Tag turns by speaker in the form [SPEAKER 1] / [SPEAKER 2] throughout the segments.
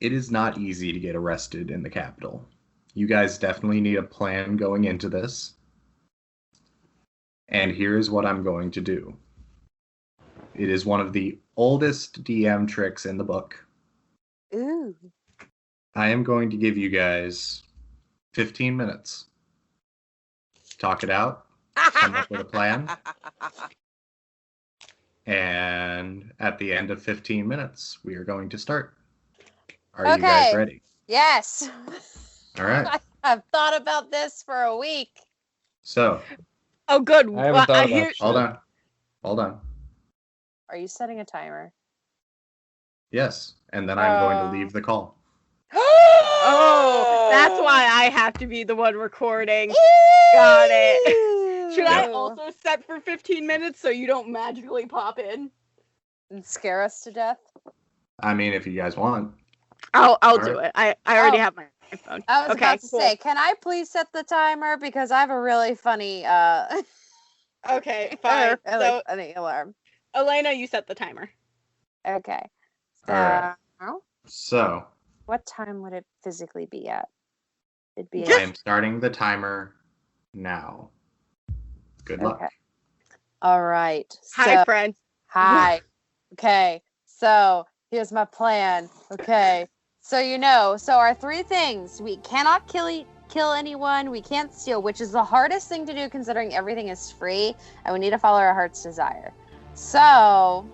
[SPEAKER 1] it is not easy to get arrested in the Capitol. You guys definitely need a plan going into this. And here's what I'm going to do. It is one of the oldest DM tricks in the book.
[SPEAKER 2] Ooh.
[SPEAKER 1] I am going to give you guys 15 minutes. Talk it out, come up with a plan, and at the end of 15 minutes, we are going to start. Are you guys ready?
[SPEAKER 2] Yes.
[SPEAKER 1] All right.
[SPEAKER 2] I've thought about this for a week.
[SPEAKER 1] So.
[SPEAKER 3] Oh, good.
[SPEAKER 4] I haven't thought about
[SPEAKER 1] Hold on.
[SPEAKER 2] Are you setting a timer?
[SPEAKER 1] Yes, and then I'm going to leave the call.
[SPEAKER 3] Oh, that's why I have to be the one recording. Got it. Should I also set for 15 minutes so you don't magically pop in?
[SPEAKER 2] And scare us to death?
[SPEAKER 1] I mean, if you guys want.
[SPEAKER 3] I'll do it. I already have my phone.
[SPEAKER 2] I was about to say, can I please set the timer? Because I have a really funny
[SPEAKER 3] Okay, fine.
[SPEAKER 2] Funny alarm.
[SPEAKER 3] Elena, you set the timer.
[SPEAKER 2] Okay.
[SPEAKER 1] So.
[SPEAKER 2] What time would it physically be at? It'd be.
[SPEAKER 1] I am starting the timer now. Good luck.
[SPEAKER 2] Okay. All right.
[SPEAKER 3] Hi, friend.
[SPEAKER 2] Hi. Okay. So here's my plan. Okay. So our 3 things: we cannot kill anyone, we can't steal, which is the hardest thing to do considering everything is free, and we need to follow our heart's desire. So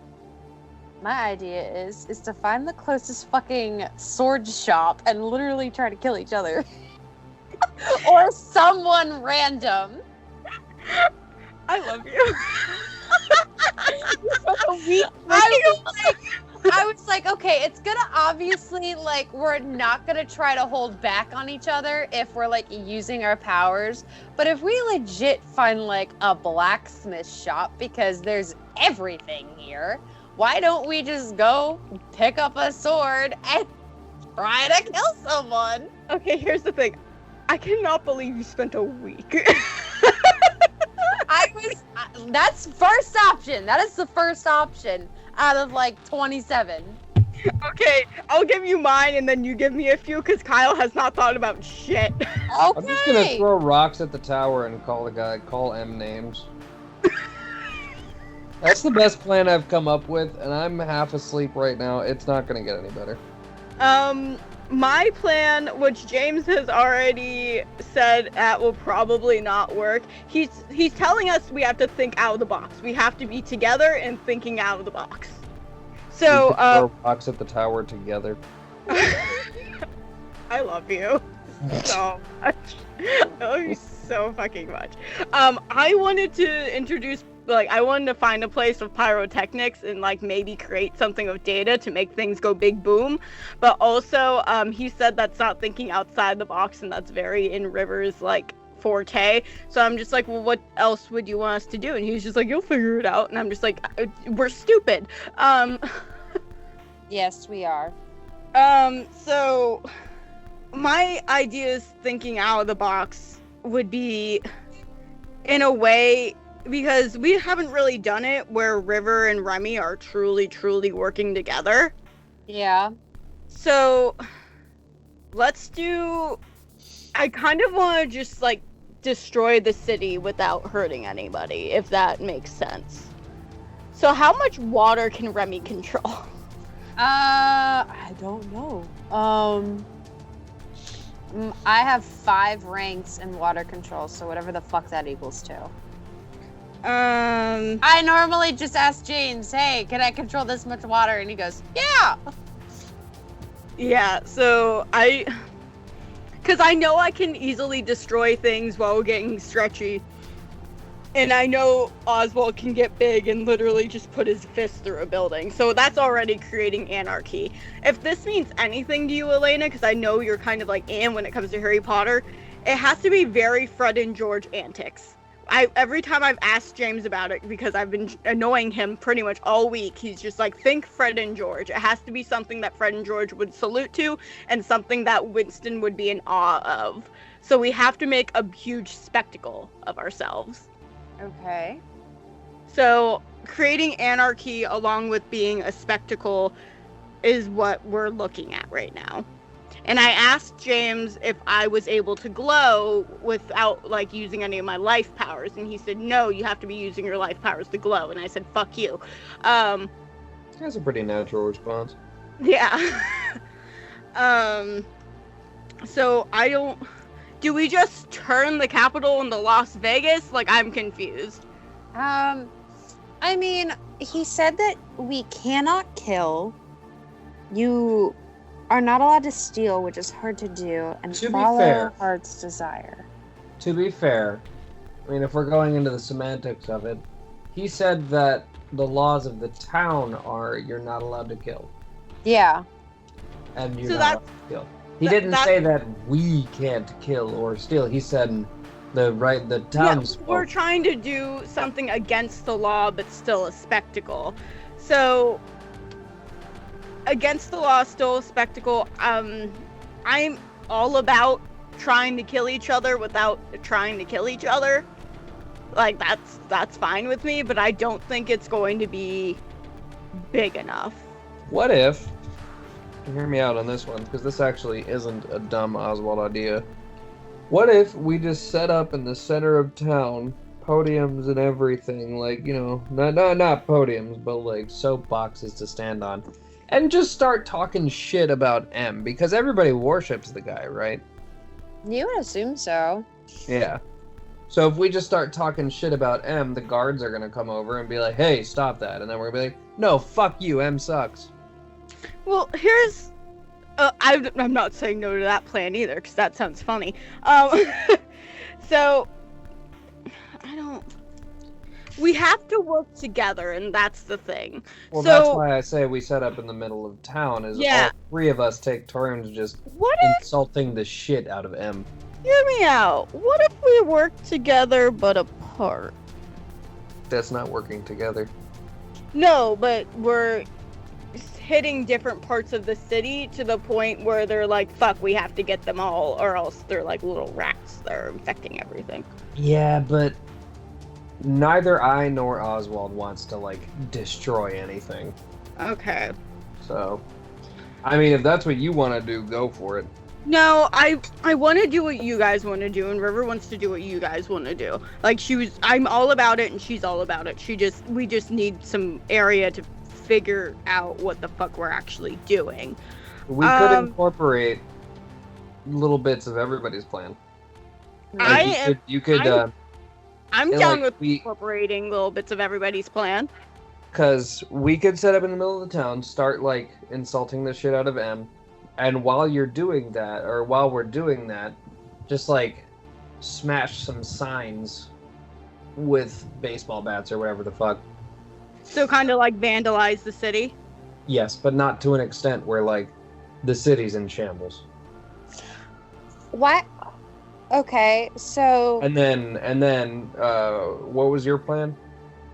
[SPEAKER 2] my idea is to find the closest fucking sword shop and literally try to kill each other. Or someone random.
[SPEAKER 3] I love you.
[SPEAKER 2] I was like, okay, it's gonna obviously, like, we're not gonna try to hold back on each other if we're, like, using our powers. But if we legit find, like, a blacksmith shop, because there's everything here, why don't we just go pick up a sword and try to kill someone?
[SPEAKER 3] Okay, here's the thing. I cannot believe you spent a week.
[SPEAKER 2] That's first option. That is the first option out of like 27.
[SPEAKER 3] Okay, I'll give you mine and then you give me a few because Kyle has not thought about shit.
[SPEAKER 2] Okay.
[SPEAKER 4] I'm just gonna throw rocks at the tower and call M names. That's the best plan I've come up with, and I'm half asleep right now. It's not gonna get any better.
[SPEAKER 3] My plan, which James has already said that will probably not work, he's telling us we have to think out of the box. We have to be together and thinking out of the box. So,
[SPEAKER 4] throw rocks at the tower together.
[SPEAKER 3] I love you so much. I love you so fucking much. I wanted to introduce, I wanted to find a place of pyrotechnics and, maybe create something of data to make things go big boom. But also, he said that's not thinking outside the box, and that's very in River's, forte. So I'm just like, well, what else would you want us to do? And he's just like, you'll figure it out. And I'm just like, we're stupid.
[SPEAKER 2] Yes, we are.
[SPEAKER 3] So my idea is thinking out of the box would be, in a way, because we haven't really done it where River and Remy are truly, truly working together.
[SPEAKER 2] Yeah.
[SPEAKER 3] So, I kind of want to just, destroy the city without hurting anybody, if that makes sense. So how much water can Remy control?
[SPEAKER 2] I don't know. I have 5 ranks in water control, so whatever the fuck that equals to. I normally just ask James, hey, can I control this much water? And he goes, yeah!
[SPEAKER 3] Yeah, so because I know I can easily destroy things while getting stretchy. And I know Oswald can get big and literally just put his fist through a building. So that's already creating anarchy. If this means anything to you, Elena, because I know you're kind of like Anne when it comes to Harry Potter, it has to be very Fred and George antics. Every time I've asked James about it, because I've been annoying him pretty much all week, he's just like, think Fred and George. It has to be something that Fred and George would salute to, and something that Winston would be in awe of. So we have to make a huge spectacle of ourselves.
[SPEAKER 2] Okay.
[SPEAKER 3] So creating anarchy along with being a spectacle is what we're looking at right now. And I asked James if I was able to glow without, like, using any of my life powers. And he said, no, you have to be using your life powers to glow. And I said, fuck you.
[SPEAKER 4] That's a pretty natural response.
[SPEAKER 3] Yeah. So I don't... Do we just turn the capital into Las Vegas? Like, I'm confused.
[SPEAKER 2] I mean, he said that we cannot kill. You are not allowed to steal, which is hard to do, and
[SPEAKER 4] To be
[SPEAKER 2] follow
[SPEAKER 4] fair.
[SPEAKER 2] heart's desire.
[SPEAKER 4] To be fair, I mean, if we're going into the semantics of it, he said that the laws of the town are you're not allowed to kill.
[SPEAKER 2] Yeah.
[SPEAKER 4] And you're
[SPEAKER 3] So
[SPEAKER 4] not allowed to kill. He didn't say that we can't kill or steal. He said the town's
[SPEAKER 3] we're trying to do something against the law, but still a spectacle. So, against the law, still a spectacle. I'm all about trying to kill each other without trying to kill each other. Like, that's fine with me, but I don't think it's going to be big enough.
[SPEAKER 4] What if, hear me out on this one, because this actually isn't a dumb Oswald idea. What if we just set up in the center of town, podiums and everything, like, you know, not podiums, but like soapboxes to stand on, and just start talking shit about M, because everybody worships the guy, right?
[SPEAKER 2] You would assume so.
[SPEAKER 4] Yeah. So if we just start talking shit about M, the guards are gonna come over and be like, hey, stop that, and then we're gonna be like, no, fuck you, M sucks.
[SPEAKER 3] Well, here's... I'm not saying no to that plan either, because that sounds funny. So, I don't... We have to work together, and that's the thing.
[SPEAKER 4] Well,
[SPEAKER 3] So-
[SPEAKER 4] that's why I say we set up in the middle of town, is
[SPEAKER 3] Yeah.
[SPEAKER 4] all three of us take turns just
[SPEAKER 3] What if...
[SPEAKER 4] insulting the shit out of M.
[SPEAKER 3] Hear me out. What if we work together, but apart?
[SPEAKER 4] That's not working together.
[SPEAKER 3] No, but we're hitting different parts of the city to the point where they're like, fuck, we have to get them all, or else they're like little rats that are infecting everything.
[SPEAKER 4] Yeah, but neither I nor Oswald wants to, like, destroy anything.
[SPEAKER 3] Okay.
[SPEAKER 4] So, I mean, if that's what you want to do, go for it.
[SPEAKER 3] No, I want to do what you guys want to do, and River wants to do what you guys want to do. Like, I'm all about it, and she's all about it. We just need some area to figure out what the fuck we're actually doing.
[SPEAKER 4] We could incorporate little bits of everybody's plan. Like,
[SPEAKER 3] I'm
[SPEAKER 4] and,
[SPEAKER 3] down
[SPEAKER 4] like,
[SPEAKER 3] with incorporating little bits of everybody's plan.
[SPEAKER 4] Because we could set up in the middle of the town, start, like, insulting the shit out of M, and while we're doing that, just, like, smash some signs with baseball bats or whatever the fuck.
[SPEAKER 3] So kind of like vandalize the city.
[SPEAKER 4] Yes, but not to an extent where, like, the city's in shambles.
[SPEAKER 2] What? Okay, so...
[SPEAKER 4] And then, what was your plan?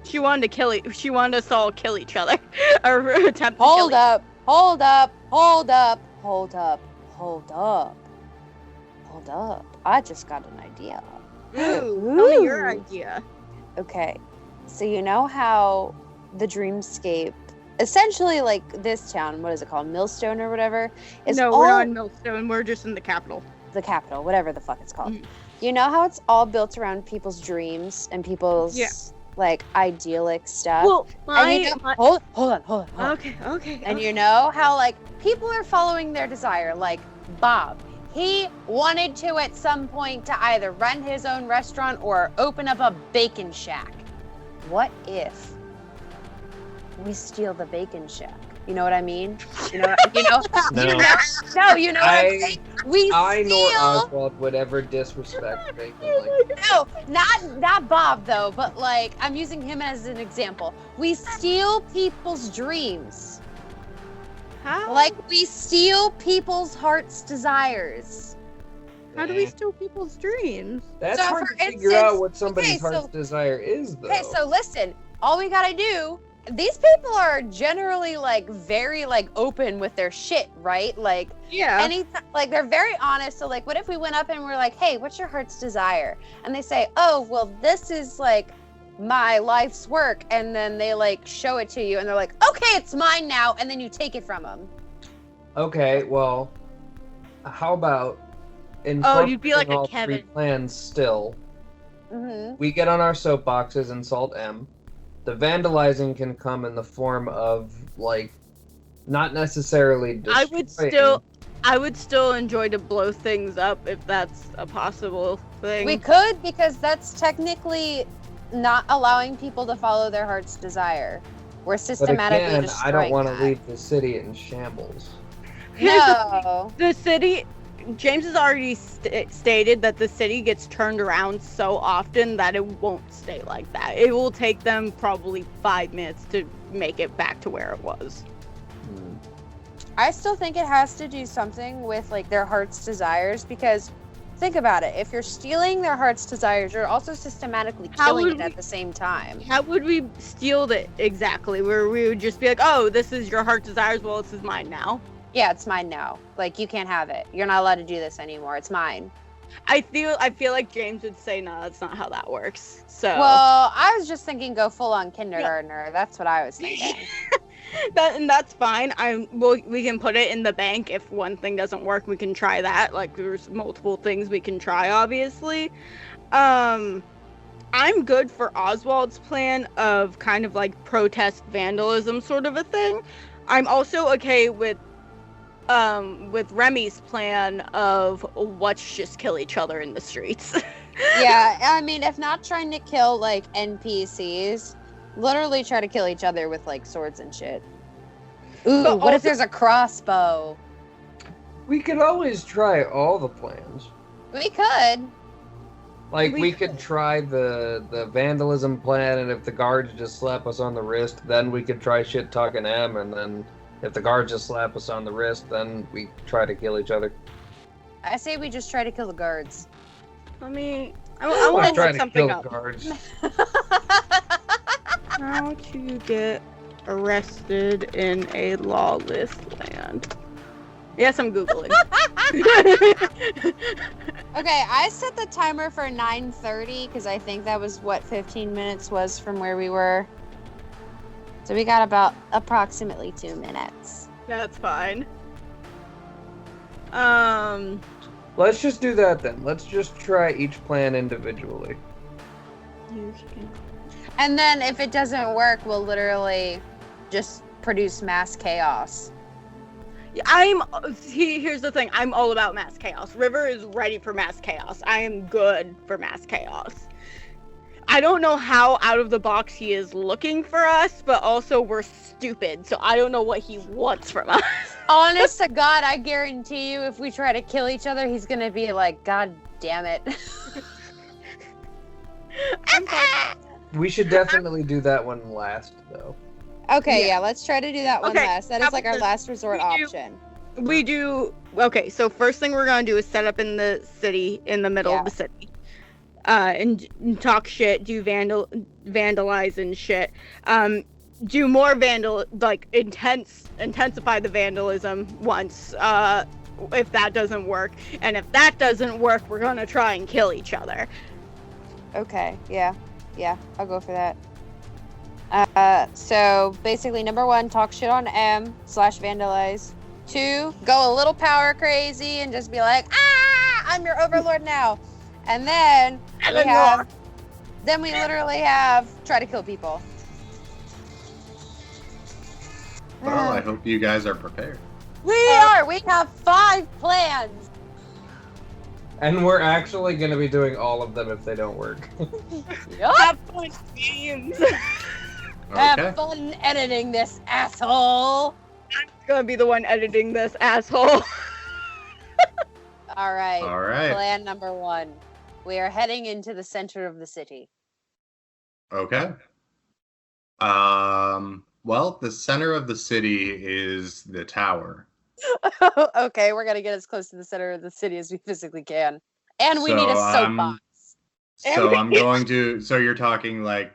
[SPEAKER 3] She wanted us to all kill each other. Or attempt to kill
[SPEAKER 2] Hold up. I just got an idea.
[SPEAKER 3] Ooh, tell me your idea.
[SPEAKER 2] Okay, so you know how the dreamscape, essentially, like, this town, what is it called, Millstone or whatever, is
[SPEAKER 3] No,
[SPEAKER 2] all
[SPEAKER 3] we're not in Millstone. We're just in the capital.
[SPEAKER 2] the capital, whatever the fuck it's called.
[SPEAKER 3] Mhm.
[SPEAKER 2] You know how it's all built around people's dreams and people's like idyllic stuff.
[SPEAKER 3] Well,
[SPEAKER 2] and you know, hold on.
[SPEAKER 3] Okay.
[SPEAKER 2] And you know how, like, people are following their desire, like Bob. He wanted to at some point to either run his own restaurant or open up a bacon shack. What if we steal the bacon shack? You know what I mean? You know.
[SPEAKER 4] No.
[SPEAKER 2] You know what I'm saying?
[SPEAKER 4] I nor Oswald would ever disrespect bacon like that.
[SPEAKER 2] No, not Bob though, but like I'm using him as an example. We steal people's dreams.
[SPEAKER 3] How?
[SPEAKER 2] Like we steal people's heart's desires.
[SPEAKER 3] How do we steal people's dreams?
[SPEAKER 4] That's
[SPEAKER 2] So,
[SPEAKER 4] hard
[SPEAKER 2] for
[SPEAKER 4] to figure
[SPEAKER 2] instance-
[SPEAKER 4] out what somebody's
[SPEAKER 2] okay, so-
[SPEAKER 4] heart's desire is, though.
[SPEAKER 2] Okay, so listen, all we gotta do, these people are generally like very like open with their shit, right? Like
[SPEAKER 3] Yeah.
[SPEAKER 2] like they're very honest. So like what if we went up and we're like, hey, what's your heart's desire? And they say, oh, well, this is like my life's work, and then they like show it to you and they're like, okay, it's mine now, and then you take it from them.
[SPEAKER 4] Okay, well, how about
[SPEAKER 3] you'd be like
[SPEAKER 4] incorporating
[SPEAKER 3] a
[SPEAKER 4] all
[SPEAKER 3] Kevin.
[SPEAKER 4] 3 plans still?
[SPEAKER 2] Mm-hmm.
[SPEAKER 4] We get on our soapboxes, insult M. The vandalizing can come in the form of, like, not necessarily destroying.
[SPEAKER 3] I would still enjoy to blow things up if that's a possible thing.
[SPEAKER 2] We could, because that's technically not allowing people to follow their heart's desire. We're
[SPEAKER 4] But
[SPEAKER 2] systematically
[SPEAKER 4] again,
[SPEAKER 2] destroying
[SPEAKER 4] I don't want to
[SPEAKER 2] that.
[SPEAKER 4] leave the city in shambles.
[SPEAKER 2] No.
[SPEAKER 3] The city, James has already stated that the city gets turned around so often that it won't stay like that. It will take them probably 5 minutes to make it back to where it was.
[SPEAKER 2] I still think it has to do something with like their heart's desires, because think about it. If you're stealing their heart's desires, you're also systematically killing it at the same time.
[SPEAKER 3] How would we steal it exactly? Where we would just be like, oh, this is your heart's desires, well, this is mine now.
[SPEAKER 2] Yeah, it's mine now. Like, you can't have it. You're not allowed to do this anymore. It's mine.
[SPEAKER 3] I feel like James would say, no, that's not how that works. So
[SPEAKER 2] Well, I was just thinking go full on kindergartner. Yeah. That's what I was thinking.
[SPEAKER 3] That's fine. We can put it in the bank. If one thing doesn't work, we can try that. Like, there's multiple things we can try, obviously. I'm good for Oswald's plan of kind of like protest vandalism sort of a thing. I'm also okay with Remy's plan of let's just kill each other in the streets.
[SPEAKER 2] Yeah, I mean, if not trying to kill like NPCs, literally try to kill each other with like swords and shit. Ooh,
[SPEAKER 3] but
[SPEAKER 2] what if there's a crossbow?
[SPEAKER 4] We could always try all the plans.
[SPEAKER 2] We could.
[SPEAKER 4] Like, we could try the vandalism plan, and if the guards just slap us on the wrist, then we could try shit-talking M, and then if the guards just slap us on the wrist, then we try to kill each other.
[SPEAKER 2] I say we just try to kill the guards.
[SPEAKER 3] I mean, I want to look something up.
[SPEAKER 4] Guards.
[SPEAKER 3] How to get arrested in a lawless land. Yes, I'm Googling.
[SPEAKER 2] Okay, I set the timer for 9:30 because I think that was what 15 minutes was from where we were. So we got about approximately 2 minutes.
[SPEAKER 3] That's fine.
[SPEAKER 4] Let's just do that then. Let's just try each plan individually.
[SPEAKER 2] And then if it doesn't work, we'll literally just produce mass chaos.
[SPEAKER 3] Here's the thing. I'm all about mass chaos. River is ready for mass chaos. I am good for mass chaos. I don't know how out of the box he is looking for us, but also we're stupid, so I don't know what he wants from us.
[SPEAKER 2] Honest to God, I guarantee you if we try to kill each other, he's gonna be like, God damn it.
[SPEAKER 4] We should definitely do that one last, though.
[SPEAKER 2] Okay, yeah, let's try to do that one last. That is like our
[SPEAKER 3] because
[SPEAKER 2] last resort option.
[SPEAKER 3] Okay, so first thing we're gonna do is set up in the city, in the middle of the city. And talk shit, do vandalize and shit. Do more intensify the vandalism once, if that doesn't work. And if that doesn't work, we're gonna try and kill each other.
[SPEAKER 2] Okay, yeah, I'll go for that. So basically, number 1, talk shit on M/vandalize. 2, go a little power crazy and just be like, I'm your overlord now. And then we literally have try to kill people.
[SPEAKER 1] Well, I hope you guys are prepared.
[SPEAKER 2] We are. We have 5 plans.
[SPEAKER 4] And we're actually going to be doing all of them if they don't work.
[SPEAKER 3] Have fun, James.
[SPEAKER 2] Have fun editing this, asshole.
[SPEAKER 3] I'm gonna be the one editing this, asshole.
[SPEAKER 2] All right.
[SPEAKER 1] Alright.
[SPEAKER 2] Plan number 1. We are heading into the center of the city.
[SPEAKER 1] Okay. Well, the center of the city is the tower.
[SPEAKER 2] Okay, we're gonna get as close to the center of the city as we physically can. And we need a soapbox.
[SPEAKER 1] So you're talking like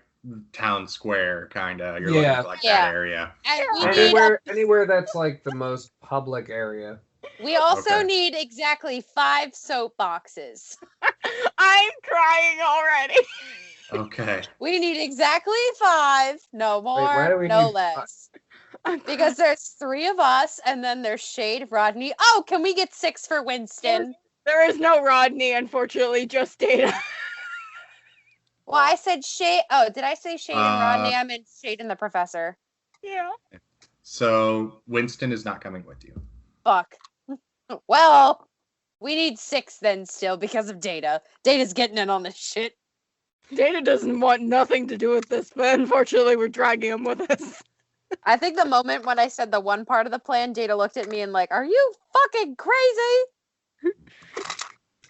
[SPEAKER 1] town square, kinda. You're looking for like that area.
[SPEAKER 2] And
[SPEAKER 4] Anywhere that's like the most public area.
[SPEAKER 2] we also need exactly 5 soapboxes.
[SPEAKER 3] I'm crying already.
[SPEAKER 1] Okay.
[SPEAKER 2] We need exactly 5. No
[SPEAKER 4] why do
[SPEAKER 2] more,
[SPEAKER 4] we
[SPEAKER 2] no
[SPEAKER 4] need
[SPEAKER 2] less. Because there's 3 of us, and then there's Shade, Rodney. Oh, can we get 6 for Winston?
[SPEAKER 3] There is no Rodney, unfortunately, just Data.
[SPEAKER 2] Well, I said Shade. Oh, did I say Shade and Rodney?
[SPEAKER 1] Uh,
[SPEAKER 2] I meant Shade and the Professor.
[SPEAKER 3] Yeah.
[SPEAKER 1] So Winston is not coming with you.
[SPEAKER 2] Fuck. Well, we need 6 then still because of Data. Data's getting in on this shit.
[SPEAKER 3] Data doesn't want nothing to do with this, but unfortunately we're dragging him with us.
[SPEAKER 2] I think the moment when I said the one part of the plan, Data looked at me and like, "Are you fucking crazy?"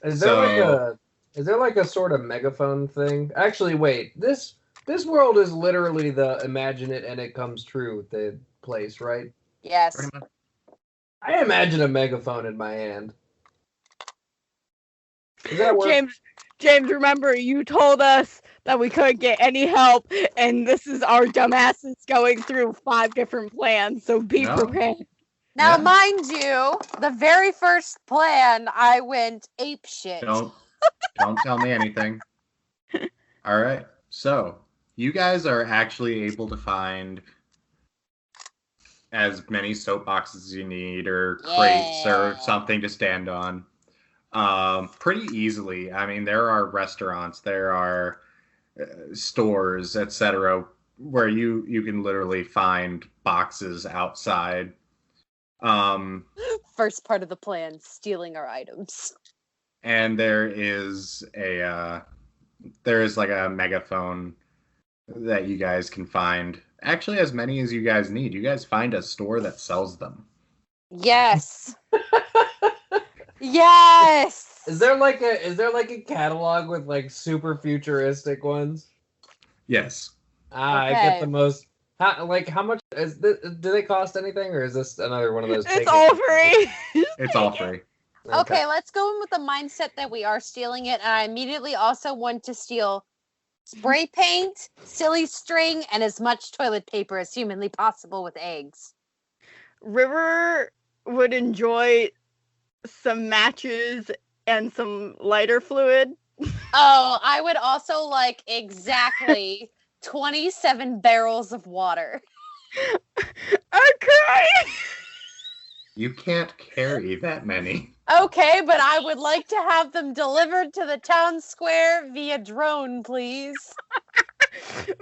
[SPEAKER 4] Is there like a sort of megaphone thing? Actually, wait. This world is literally the imagine it and it comes true the place, right?
[SPEAKER 2] Yes.
[SPEAKER 1] Pretty much.
[SPEAKER 4] I imagine a megaphone in my hand. Does that work?
[SPEAKER 3] James, remember you told us that we couldn't get any help, and this is our dumbasses going through 5 different plans, so be prepared.
[SPEAKER 2] Now,
[SPEAKER 1] Yeah.
[SPEAKER 2] mind you, the very first plan, I went ape shit.
[SPEAKER 1] Don't tell me anything. All right. So you guys are actually able to find as many soapboxes as you need, or crates, or something to stand on. Pretty easily. I mean, there are restaurants, there are stores, etc., where you can literally find boxes outside.
[SPEAKER 2] First part of the plan, stealing our items.
[SPEAKER 1] And there is like a megaphone that you guys can find. Actually, as many as you guys need. You guys find a store that sells them.
[SPEAKER 2] Yes. Yes.
[SPEAKER 4] Is there like a catalog with like super futuristic ones?
[SPEAKER 1] Yes.
[SPEAKER 4] I get the most. How much is this? Do they cost anything, or is this another one of those?
[SPEAKER 3] It's all free.
[SPEAKER 1] It's all free.
[SPEAKER 2] Okay, let's go in with the mindset that we are stealing it, and I immediately also want to steal spray paint, silly string, and as much toilet paper as humanly possible with eggs.
[SPEAKER 3] River would enjoy some matches and some lighter fluid.
[SPEAKER 2] Oh, I would also like exactly 27 barrels of water.
[SPEAKER 3] I'm crying!
[SPEAKER 1] You can't carry that many.
[SPEAKER 2] Okay, but I would like to have them delivered to the town square via drone, please.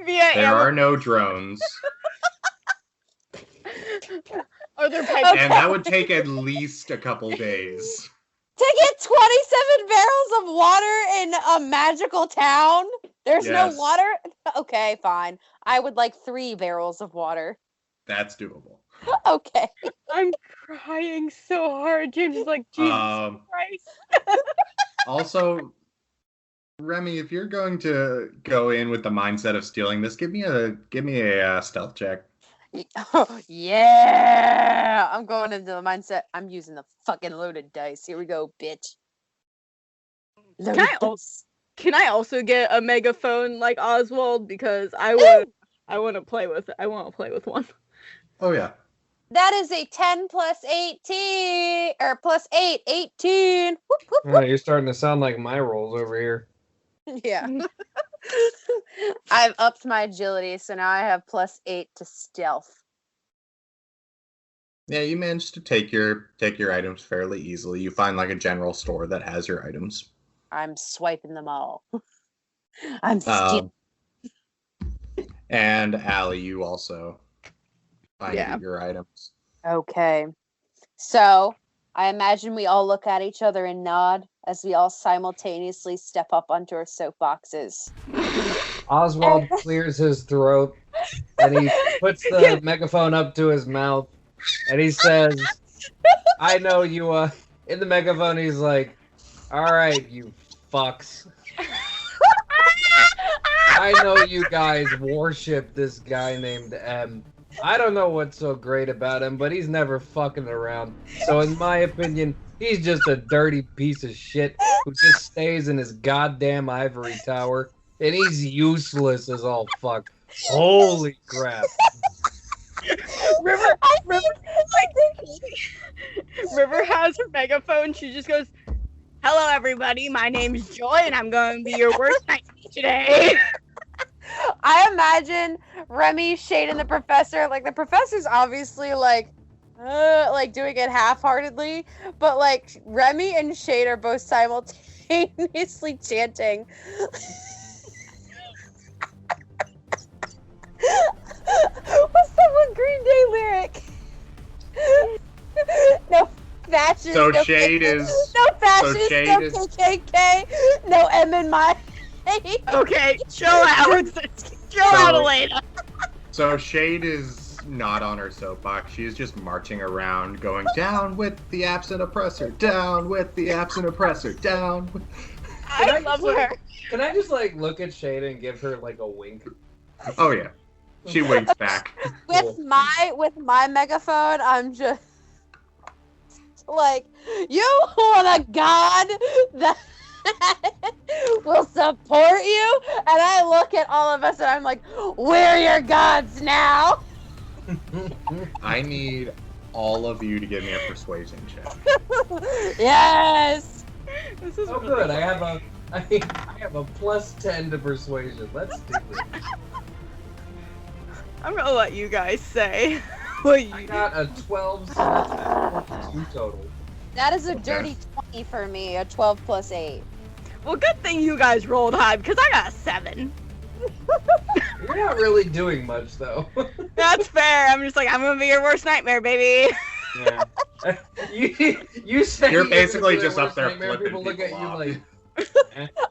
[SPEAKER 1] There are no drones.
[SPEAKER 3] Are there pipes?
[SPEAKER 1] And that would take at least a couple days.
[SPEAKER 2] To get 27 barrels of water in a magical town? There's
[SPEAKER 1] Yes.
[SPEAKER 2] no water? Okay, fine. I would like 3 barrels of water.
[SPEAKER 1] That's doable.
[SPEAKER 2] Okay.
[SPEAKER 3] I'm crying so hard. James is like, Jesus Christ.
[SPEAKER 1] Also, Remy, if you're going to go in with the mindset of stealing this, give me a stealth check.
[SPEAKER 2] Yeah! I'm going into the mindset. I'm using the fucking loaded dice. Here we go, bitch.
[SPEAKER 3] Can I also get a megaphone like Oswald, because I want to play with one.
[SPEAKER 1] Oh yeah.
[SPEAKER 2] That is a 10 plus 18, or plus 8, 18. Whoop, whoop,
[SPEAKER 4] Yeah, you're starting to sound like my rolls over here.
[SPEAKER 2] whoop. Yeah. I've upped my agility, so now I have plus 8 to stealth.
[SPEAKER 1] Yeah, you managed to take your items fairly easily. You find like a general store that has your items.
[SPEAKER 2] I'm swiping them all. I'm stealing.
[SPEAKER 1] And Allie, you also find your items.
[SPEAKER 2] Okay. So, I imagine we all look at each other and nod as we all simultaneously step up onto our soapboxes.
[SPEAKER 4] Oswald clears his throat and he puts the megaphone up to his mouth and he says, I know you, in the megaphone he's like, alright, you fucks. I know you guys worship this guy named M. I don't know what's so great about him, but he's never fucking around. So in my opinion, he's just a dirty piece of shit who just stays in his goddamn ivory tower, and he's useless as all fuck. Holy crap.
[SPEAKER 3] River has her megaphone. She just goes, hello everybody, my name's Joy, and I'm going to be your worst nightmare today.
[SPEAKER 2] I imagine Remy, Shade, and the professor. Like the professor's obviously like doing it half-heartedly, but like Remy and Shade are both simultaneously chanting. What's the one Green Day lyric? No fascist.
[SPEAKER 1] So
[SPEAKER 2] no
[SPEAKER 1] Shade is.
[SPEAKER 2] no fascist.
[SPEAKER 1] So Shade
[SPEAKER 2] no
[SPEAKER 1] is.
[SPEAKER 2] KKK. No M in my.
[SPEAKER 3] Okay, chill out. Chill out, Elena.
[SPEAKER 1] So Shade is not on her soapbox. She is just marching around, going down with the absent oppressor, down with the absent oppressor, down.
[SPEAKER 3] I love her.
[SPEAKER 4] Can I just like look at Shade and give her like a wink?
[SPEAKER 1] Oh yeah, she winks back.
[SPEAKER 2] With my megaphone, I'm just like, you want a god that will support you? And I look at all of us and I'm like, we're your gods now.
[SPEAKER 1] I need all of you to give me a persuasion check.
[SPEAKER 2] Yes.
[SPEAKER 3] This is
[SPEAKER 4] Oh, good. I have a +10 to persuasion. Let's do it.
[SPEAKER 3] I'm gonna let you guys say what you
[SPEAKER 4] I got a 12, so 42 total.
[SPEAKER 2] That is a dirty 20 for me, a 12 plus 8.
[SPEAKER 3] Well, good thing you guys rolled high because I got a 7.
[SPEAKER 4] You're not really doing much, though.
[SPEAKER 3] That's fair. I'm just like, I'm gonna be your worst nightmare, baby.
[SPEAKER 4] Yeah. You say
[SPEAKER 1] You're basically
[SPEAKER 4] the
[SPEAKER 1] just up
[SPEAKER 4] worst
[SPEAKER 1] there
[SPEAKER 4] nightmare,
[SPEAKER 1] flipping
[SPEAKER 4] people look at
[SPEAKER 1] people
[SPEAKER 4] you
[SPEAKER 1] off.
[SPEAKER 4] like.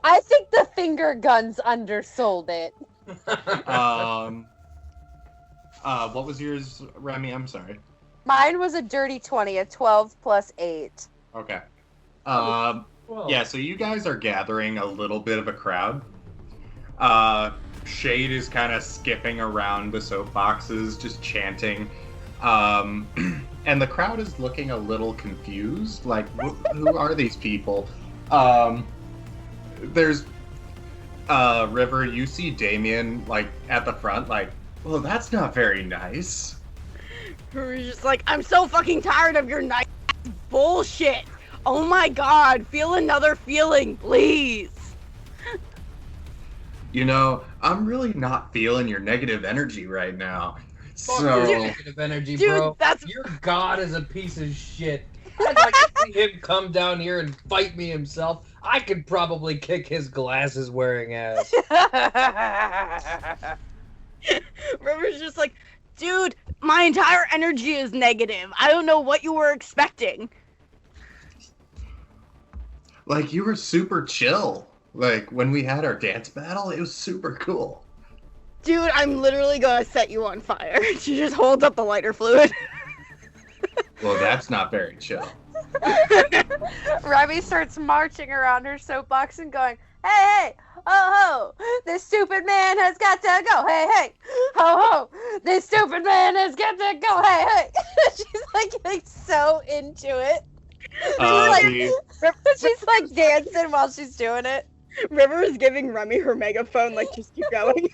[SPEAKER 2] I think the finger guns undersold it.
[SPEAKER 1] What was yours, Remy? I'm sorry.
[SPEAKER 2] Mine was a dirty 20, a 12 plus 8.
[SPEAKER 1] Okay.
[SPEAKER 4] Well,
[SPEAKER 1] Yeah, so you guys are gathering a little bit of a crowd. Shade is kind of skipping around the soapboxes, just chanting. And the crowd is looking a little confused. Like, who are these people? There's River, you see Damien, like, at the front, like, well, that's not very nice.
[SPEAKER 3] We're just like, I'm so fucking tired of your night bullshit. Oh my god, feel another feeling, please.
[SPEAKER 1] You know, I'm really not feeling your negative energy right now.
[SPEAKER 4] fuck
[SPEAKER 1] So,
[SPEAKER 4] your negative energy,
[SPEAKER 3] Dude,
[SPEAKER 4] bro.
[SPEAKER 3] that's-
[SPEAKER 4] Your god is a piece of shit. I'd like to see him come down here and fight me himself. I could probably kick his glasses wearing ass.
[SPEAKER 3] River's just like, dude, my entire energy is negative. I don't know what you were expecting.
[SPEAKER 1] like, you were super chill. Like, when we had our dance battle, it was super cool.
[SPEAKER 3] Dude, I'm literally gonna set you on fire. She just holds up the lighter fluid.
[SPEAKER 1] Well, that's not very chill.
[SPEAKER 2] Remy starts marching around her soapbox and going, hey, ho, ho, this stupid man has got to go, hey, ho, ho, this stupid man has got to go, hey. She's like so into it. She's like dancing while she's doing it.
[SPEAKER 3] River is giving Remy her megaphone, like, just keep going.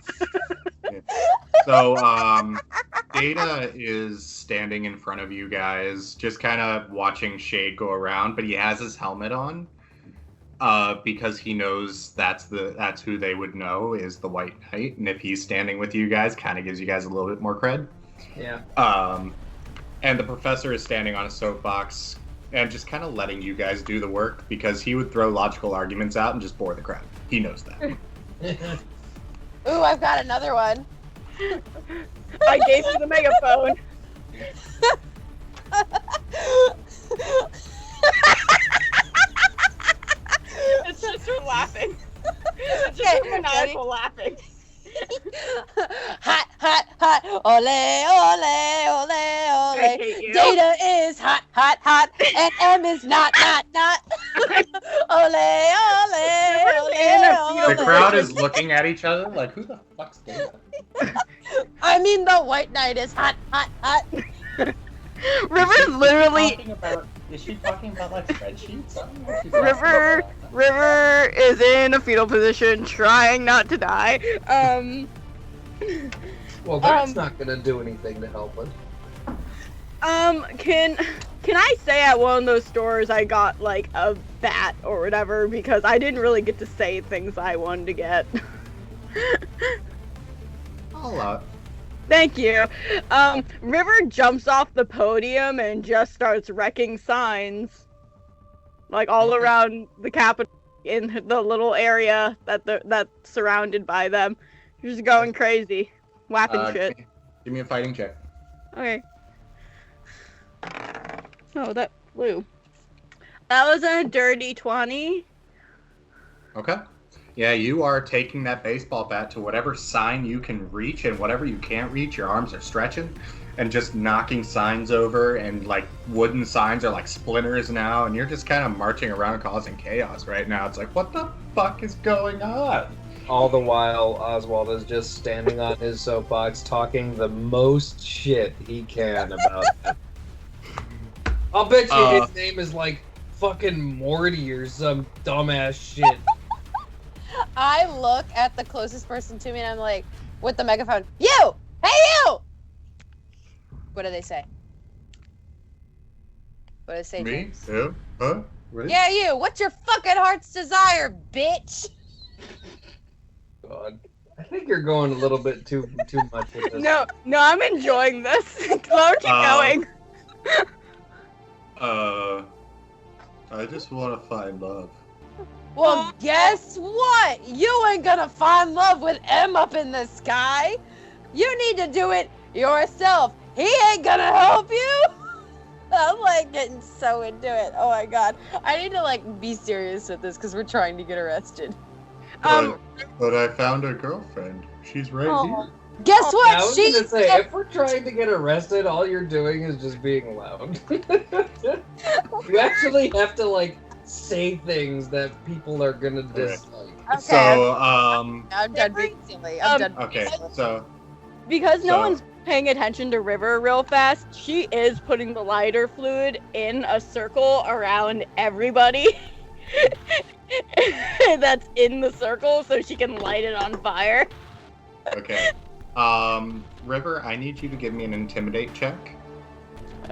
[SPEAKER 1] So, Data is standing in front of you guys, just kind of watching Shade go around, but he has his helmet on, because he knows that's who they would know is the White Knight, and if he's standing with you guys, kind of gives you guys a little bit more cred.
[SPEAKER 4] Yeah.
[SPEAKER 1] And the professor is standing on a soapbox and just kind of letting you guys do the work, because he would throw logical arguments out and just bore the crowd. He knows that.
[SPEAKER 2] Ooh, I've got another one.
[SPEAKER 3] I gave you the megaphone. It's just her laughing. It's just her maniacal laughing.
[SPEAKER 2] Hot, hot, hot, ole, ole, ole,
[SPEAKER 3] I
[SPEAKER 2] ole.
[SPEAKER 3] hate you.
[SPEAKER 2] Data is hot, hot, hot, and M is not. Ole, ole, ole, ole.
[SPEAKER 1] The crowd is looking at each other like, who the fuck's Data?
[SPEAKER 2] I mean, the White Knight is hot, hot, hot.
[SPEAKER 3] River's literally...
[SPEAKER 1] Is she talking about like spreadsheets? I don't know what she's
[SPEAKER 3] River,
[SPEAKER 1] talking about.
[SPEAKER 3] River is in a fetal position, trying not to die.
[SPEAKER 4] Well, that's not gonna do anything to help us.
[SPEAKER 3] Can I say at one of those stores I got like a bat or whatever, because I didn't really get to say things I wanted to get.
[SPEAKER 1] I'll allow it.
[SPEAKER 3] Thank you. River jumps off the podium and just starts wrecking signs, like all around the Capitol, in the little area that's surrounded by them. She's just going crazy, whapping shit.
[SPEAKER 1] Give me a fighting check.
[SPEAKER 3] Okay. Oh, that flew. That was a dirty 20.
[SPEAKER 1] Okay. Yeah, you are taking that baseball bat to whatever sign you can reach, and whatever you can't reach, your arms are stretching and just knocking signs over, and like wooden signs are like splinters now, and you're just kind of marching around causing chaos right now. It's like, what the fuck is going on?
[SPEAKER 4] All the while, Oswald is just standing on his soapbox talking the most shit he can about it. I'll bet you his name is like fucking Morty or some dumbass shit.
[SPEAKER 2] I look at the closest person to me and I'm like, with the megaphone, you! Hey, you! What do they say? What do they say,
[SPEAKER 1] Me?
[SPEAKER 2] James?
[SPEAKER 1] Who? Huh? Really?
[SPEAKER 2] Yeah, you! What's your fucking heart's desire, bitch?
[SPEAKER 4] God. I think you're going a little bit too much with this.
[SPEAKER 3] No, I'm enjoying this. Keep going.
[SPEAKER 1] I just want to find love.
[SPEAKER 2] Well, guess what? You ain't gonna find love with M up in the sky. You need to do it yourself. He ain't gonna help you. I'm like getting so into it. Oh my god. I need to like be serious with this because we're trying to get arrested.
[SPEAKER 1] But I found a girlfriend. She's right here.
[SPEAKER 2] Guess what?
[SPEAKER 4] Yeah, I was gonna say, if we're trying to get arrested, all you're doing is just being loud. You actually have to like say things that people are gonna dislike.
[SPEAKER 2] Okay.
[SPEAKER 1] So,
[SPEAKER 2] I'm done being silly. I'm done.
[SPEAKER 1] Okay, so
[SPEAKER 3] Because no one's paying attention to River real fast, she is putting the lighter fluid in a circle around everybody that's in the circle so she can light it on fire.
[SPEAKER 1] okay. River, I need you to give me an intimidate check.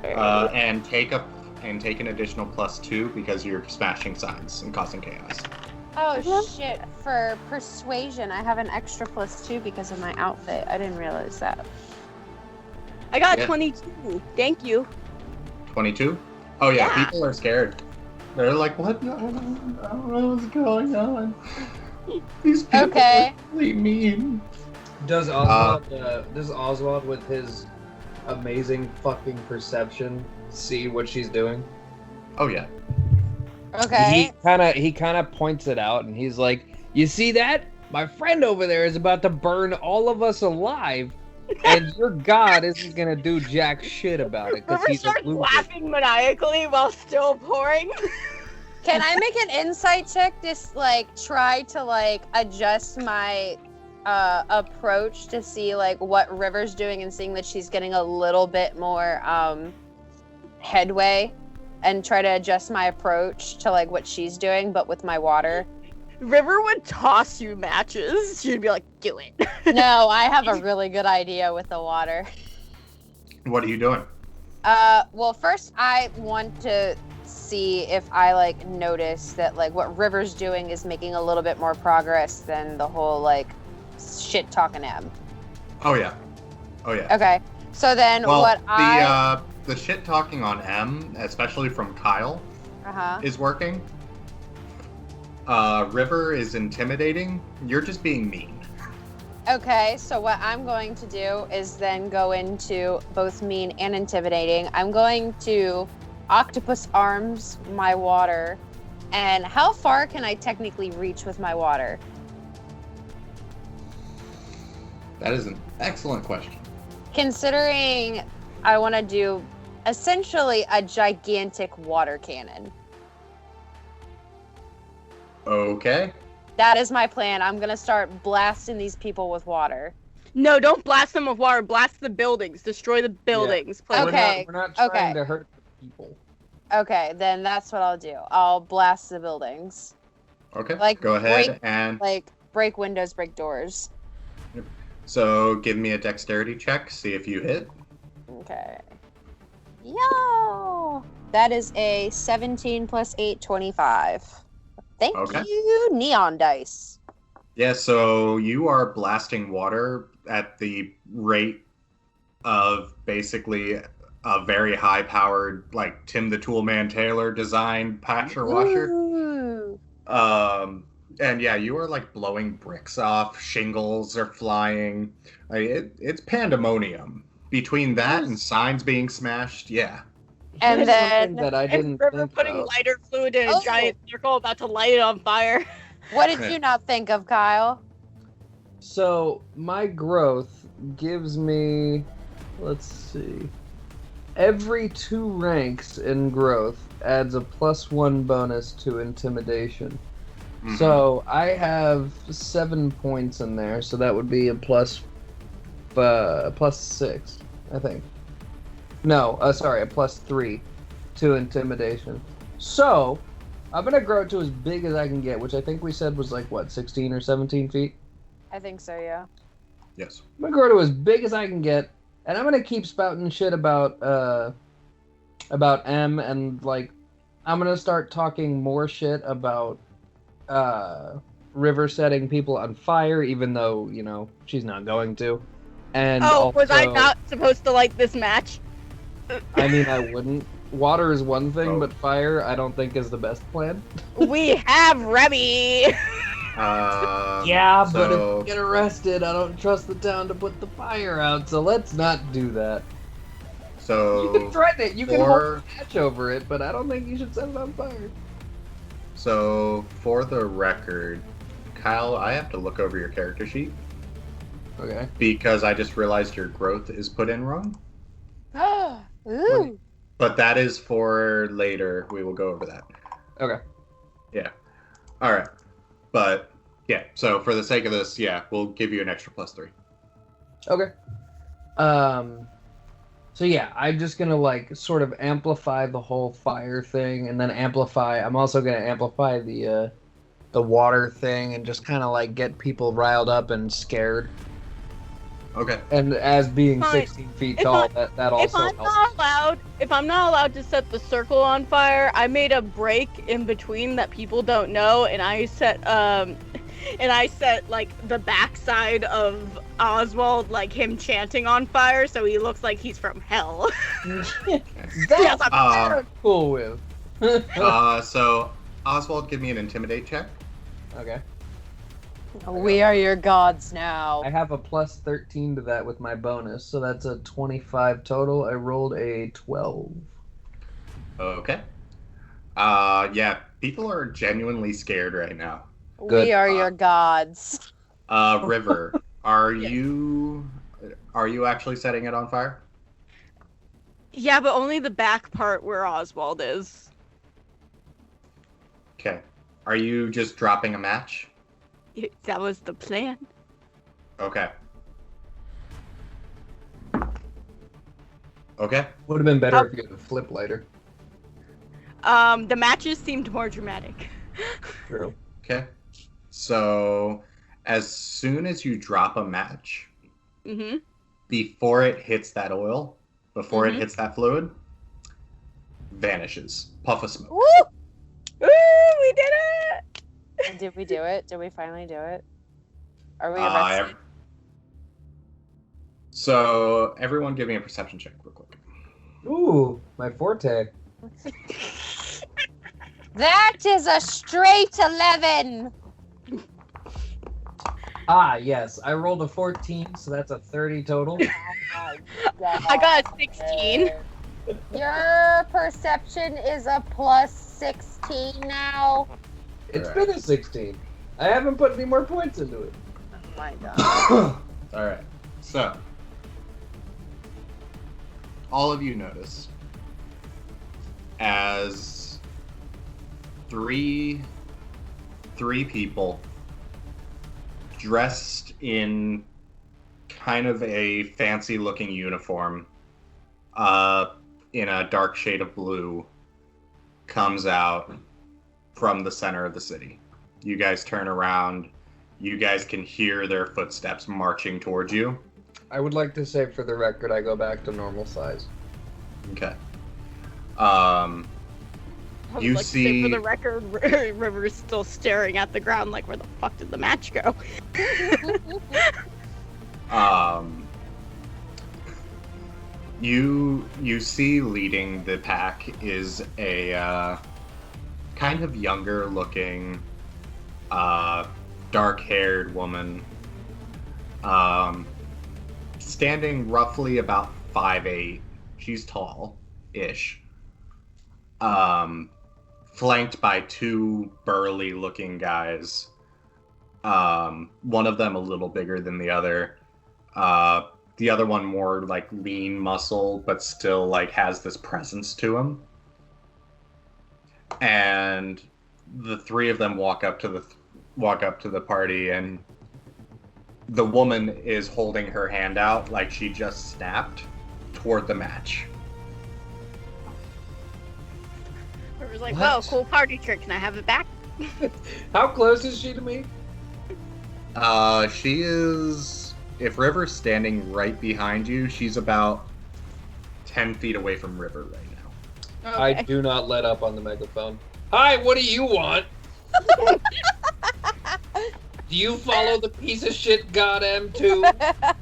[SPEAKER 1] And take an additional +2 because you're smashing signs and causing chaos.
[SPEAKER 2] Oh shit! For persuasion, I have an extra +2 because of my outfit. I didn't realize that.
[SPEAKER 3] I got 22. Thank you.
[SPEAKER 1] 22? Oh yeah,
[SPEAKER 3] Yeah.
[SPEAKER 1] people are scared. They're like, what? I don't know what's going on. These people are really mean.
[SPEAKER 4] Does Oswald with his amazing fucking perception see what she's doing?
[SPEAKER 1] Oh yeah.
[SPEAKER 2] Okay.
[SPEAKER 4] He kind of points it out, and he's like, "You see that? My friend over there is about to burn all of us alive, and your god isn't gonna do jack shit about it because
[SPEAKER 3] River
[SPEAKER 4] he's a
[SPEAKER 3] starts
[SPEAKER 4] loser."
[SPEAKER 3] laughing maniacally while still pouring.
[SPEAKER 2] Can I make an insight check? Just like try to like adjust my approach to see like what River's doing and seeing that she's getting a little bit more headway, and try to adjust my approach to like what she's doing, but with my water.
[SPEAKER 3] River would toss you matches. She'd be like, "Do it."
[SPEAKER 2] No, I have a really good idea with the water.
[SPEAKER 1] What are you doing?
[SPEAKER 2] Well, first I want to see if I like notice that like what River's doing is making a little bit more progress than the whole like shit talking M.
[SPEAKER 1] Oh yeah. Oh yeah.
[SPEAKER 2] Okay. So then
[SPEAKER 1] the shit talking on M, especially from Kyle, is working. River is intimidating. You're just being mean.
[SPEAKER 2] Okay, so what I'm going to do is then go into both mean and intimidating. I'm going to octopus arms my water. And how far can I technically reach with my water?
[SPEAKER 1] That is an excellent question.
[SPEAKER 2] Considering I want to do essentially a gigantic water cannon.
[SPEAKER 1] Okay.
[SPEAKER 2] That is my plan. I'm going to start blasting these people with water.
[SPEAKER 3] No, don't blast them with water. Blast the buildings. Destroy the buildings.
[SPEAKER 2] Yeah. Okay.
[SPEAKER 4] We're not trying to hurt people.
[SPEAKER 2] Okay, then that's what I'll do. I'll blast the buildings.
[SPEAKER 1] Okay.
[SPEAKER 2] Like
[SPEAKER 1] go ahead and
[SPEAKER 2] break windows, break doors.
[SPEAKER 1] So give me a dexterity check. See if you hit.
[SPEAKER 2] Okay. Yo! That is a 17 plus 8, 25. Thank you, neon dice.
[SPEAKER 1] Yeah, so you are blasting water at the rate of basically a very high-powered, like Tim the Toolman Taylor designed patcher washer.
[SPEAKER 2] Ooh.
[SPEAKER 1] And yeah, you are like blowing bricks off, shingles are flying. It's pandemonium. Between that and signs being smashed, yeah.
[SPEAKER 2] And
[SPEAKER 4] Here's
[SPEAKER 2] then-
[SPEAKER 4] something that I didn't
[SPEAKER 3] River
[SPEAKER 4] think
[SPEAKER 3] putting
[SPEAKER 4] about.
[SPEAKER 3] lighter fluid in a
[SPEAKER 2] Oh.
[SPEAKER 3] giant circle about to light it on fire.
[SPEAKER 2] What did you not think of, Kyle?
[SPEAKER 4] So my growth gives me, let's see, every 2 ranks in growth adds a +1 bonus to intimidation.
[SPEAKER 1] Mhm.
[SPEAKER 4] So I have 7 points in there, so that would be a +6, I think. No, sorry, a +3 to intimidation. So I'm gonna grow it to as big as I can get, which I think we said was like what, 16 or 17 feet.
[SPEAKER 2] I think so, yeah.
[SPEAKER 1] Yes.
[SPEAKER 4] I'm gonna grow to as big as I can get, and I'm gonna keep spouting shit about M, and like I'm gonna start talking more shit about River setting people on fire, even though she's not going to. And
[SPEAKER 3] Was I
[SPEAKER 4] also-
[SPEAKER 3] not supposed to like this match?
[SPEAKER 4] I mean, I wouldn't. Water is one thing,
[SPEAKER 1] Oh.
[SPEAKER 4] but fire I don't think is the best plan.
[SPEAKER 3] We have Remy.
[SPEAKER 4] Yeah, but
[SPEAKER 1] so-
[SPEAKER 4] if we get arrested, I don't trust the town to put the fire out, so let's not do that.
[SPEAKER 1] So
[SPEAKER 4] You can threaten it, you can hold
[SPEAKER 1] for-
[SPEAKER 4] a match over it, but I don't think you should set it on fire.
[SPEAKER 1] So, for the record, Kyle, I have to look over your character sheet
[SPEAKER 4] Okay.
[SPEAKER 1] because I just realized your growth is put in wrong.
[SPEAKER 2] Ooh.
[SPEAKER 1] But that is for later. We will go over that.
[SPEAKER 4] Okay.
[SPEAKER 1] Yeah. All right. But yeah, so for the sake of this, yeah, we'll give you an extra +3.
[SPEAKER 4] Okay. So yeah, I'm just gonna like sort of amplify the whole fire thing, and then I'm also gonna amplify the water thing, and just kind of like get people riled up and scared.
[SPEAKER 1] Okay.
[SPEAKER 4] And as being
[SPEAKER 3] Fine.
[SPEAKER 4] 16 feet
[SPEAKER 3] If
[SPEAKER 4] tall,
[SPEAKER 3] I-
[SPEAKER 4] that
[SPEAKER 3] If
[SPEAKER 4] also
[SPEAKER 3] I'm
[SPEAKER 4] helps.
[SPEAKER 3] not allowed to set the circle on fire, I made a break in between that people don't know, and I set like the backside of Oswald, like him chanting on fire, so he looks like he's from hell.
[SPEAKER 4] That's
[SPEAKER 1] Uh,
[SPEAKER 4] very cool with.
[SPEAKER 1] So Oswald, give me an intimidate check.
[SPEAKER 4] Okay.
[SPEAKER 2] We are your gods now.
[SPEAKER 4] I have a +13 to that with my bonus, so that's a 25 total. I rolled a 12.
[SPEAKER 1] Okay. Yeah, people are genuinely scared right now.
[SPEAKER 4] Good.
[SPEAKER 2] We are your gods.
[SPEAKER 1] River, are
[SPEAKER 3] Yes.
[SPEAKER 1] you actually setting it on fire?
[SPEAKER 3] Yeah, but only the back part where Oswald is.
[SPEAKER 1] Okay. Are you just dropping a match?
[SPEAKER 3] That was the plan.
[SPEAKER 1] Okay. Okay.
[SPEAKER 4] Would have been better if you had a flip lighter.
[SPEAKER 3] The matches seemed more dramatic.
[SPEAKER 4] True.
[SPEAKER 1] Okay. So, as soon as you drop a match,
[SPEAKER 3] Mm-hmm.
[SPEAKER 1] before it hits that oil, before
[SPEAKER 3] Mhm.
[SPEAKER 1] it hits that fluid, vanishes. Puff of smoke.
[SPEAKER 2] Woo!
[SPEAKER 3] Woo! We did it!
[SPEAKER 2] Did we do it? Did we finally do it? Are we
[SPEAKER 1] Uh,
[SPEAKER 2] arrested?
[SPEAKER 1] So, everyone give me a perception check real quick.
[SPEAKER 4] Ooh, my forte.
[SPEAKER 2] That is a straight 11.
[SPEAKER 4] Ah, yes. I rolled a 14, so that's a 30 total.
[SPEAKER 3] I got a 16.
[SPEAKER 2] Your perception is a +16 now.
[SPEAKER 4] It's
[SPEAKER 1] Alright.
[SPEAKER 4] been a 16. I haven't put any more points into it.
[SPEAKER 2] Oh my god.
[SPEAKER 1] All right. So, all of you notice as three people dressed in kind of a fancy looking uniform in a dark shade of blue comes out from the center of the city. You guys turn around. You guys can hear their footsteps marching towards you.
[SPEAKER 4] I would like to say for the record, I go back to normal size.
[SPEAKER 1] Okay.
[SPEAKER 3] I would
[SPEAKER 1] You
[SPEAKER 3] like to say for
[SPEAKER 1] see-
[SPEAKER 3] the record, River's still staring at the ground like, where the fuck did the match go?
[SPEAKER 1] You see leading the pack is a kind of younger looking, dark-haired woman, standing roughly about 5'8". She's tall-ish. Flanked by two burly-looking guys. One of them a little bigger than the other. The other one more like lean muscle, but still like has this presence to him. And the three of them walk up to the party, and the woman is holding her hand out like she just snapped toward the match.
[SPEAKER 3] River's like,
[SPEAKER 4] What?
[SPEAKER 3] whoa, cool party trick. Can I have it back?
[SPEAKER 4] How close is she to me?
[SPEAKER 1] She is. If River's standing right behind you, she's about 10 feet away from River right now.
[SPEAKER 4] I do not let up on the megaphone. Hi, what do you want? Do you follow the piece of shit God M2?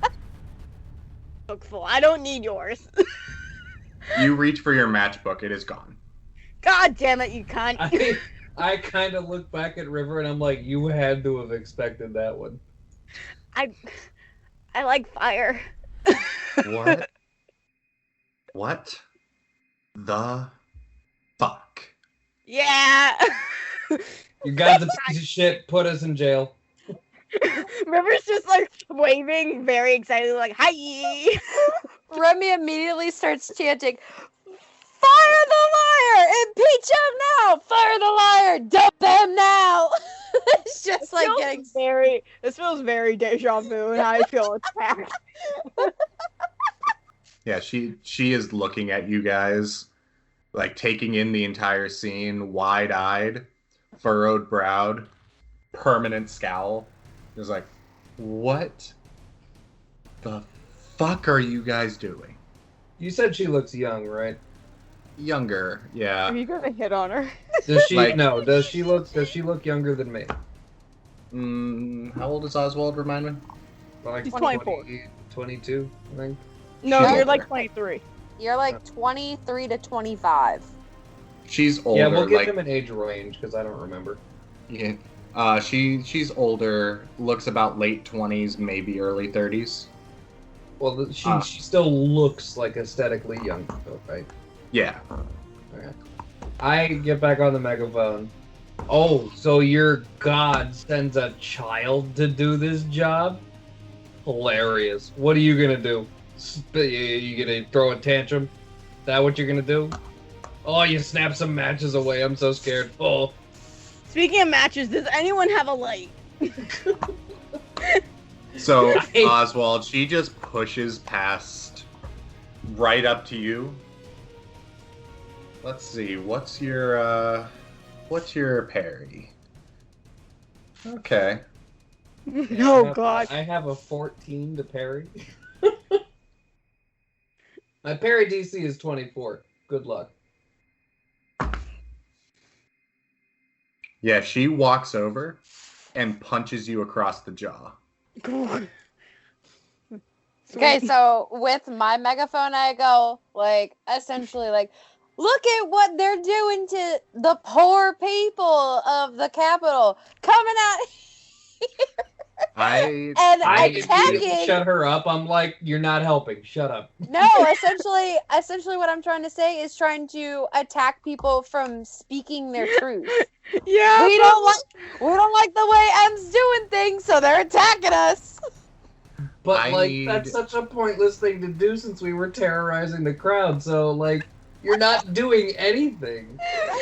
[SPEAKER 3] Bookful. I don't need yours.
[SPEAKER 1] You reach for your matchbook, it is gone.
[SPEAKER 3] God damn it, you cunt.
[SPEAKER 4] I kind of look back at River and I'm like, you had to have expected that one.
[SPEAKER 3] I like fire.
[SPEAKER 1] What? What the fuck?
[SPEAKER 3] Yeah.
[SPEAKER 4] You got the piece of shit, put us in jail.
[SPEAKER 3] River's just like waving, very excited, like, hi.
[SPEAKER 2] Remy immediately starts chanting, "Fire the liar! Impeach him now! Fire the liar! Dump them now!" It's just like getting
[SPEAKER 3] this feels very deja vu, and I feel attacked.
[SPEAKER 1] Yeah, she is looking at you guys, like taking in the entire scene, wide-eyed, furrowed-browed, permanent scowl. It's like, what the fuck are you guys doing?
[SPEAKER 4] You said she looks young, right?
[SPEAKER 1] Younger, yeah.
[SPEAKER 3] Are you gonna hit on her?
[SPEAKER 4] Does she
[SPEAKER 1] Like-
[SPEAKER 4] no, does she look younger than me?
[SPEAKER 1] How old is Oswald, remind me?
[SPEAKER 4] Like
[SPEAKER 3] He's 24.
[SPEAKER 4] 22, I think.
[SPEAKER 3] No,
[SPEAKER 1] She's
[SPEAKER 3] you're
[SPEAKER 1] older.
[SPEAKER 3] like 23.
[SPEAKER 2] you're like 23 to 25.
[SPEAKER 1] She's older,
[SPEAKER 4] Yeah, we'll give
[SPEAKER 1] like,
[SPEAKER 4] him an age range because I don't remember.
[SPEAKER 1] yeah. She's older, looks about late 20s, maybe early 30s.
[SPEAKER 4] Well, she still looks like aesthetically young, though, right?
[SPEAKER 1] Yeah.
[SPEAKER 4] Okay. I get back on the megaphone. Oh, so your god sends a child to do this job? Hilarious. What are you gonna do? You gonna throw a tantrum? Is that what you're gonna do? Oh, you snap some matches away. I'm so scared. Oh.
[SPEAKER 3] Speaking of matches, does anyone have a light?
[SPEAKER 1] So, Oswald, she just pushes past right up to you. Let's see, what's your parry? Okay.
[SPEAKER 3] Oh god.
[SPEAKER 4] I have a 14 to parry. My parry DC is 24. Good luck.
[SPEAKER 1] Yeah, she walks over and punches you across the jaw.
[SPEAKER 2] Okay, so with my megaphone, I go, like, essentially, like, look at what they're doing to the poor people of the capital coming out here
[SPEAKER 1] I
[SPEAKER 2] and
[SPEAKER 4] I immediately
[SPEAKER 2] attacking.
[SPEAKER 4] shut her up. I'm like, you're not helping. Shut up.
[SPEAKER 2] No, essentially, what I'm trying to say is trying to attack people from speaking their truth.
[SPEAKER 3] Yeah.
[SPEAKER 2] We don't like the way M's doing things, so they're attacking us.
[SPEAKER 4] But that's such a pointless thing to do since we were terrorizing the crowd. So like, you're not doing anything.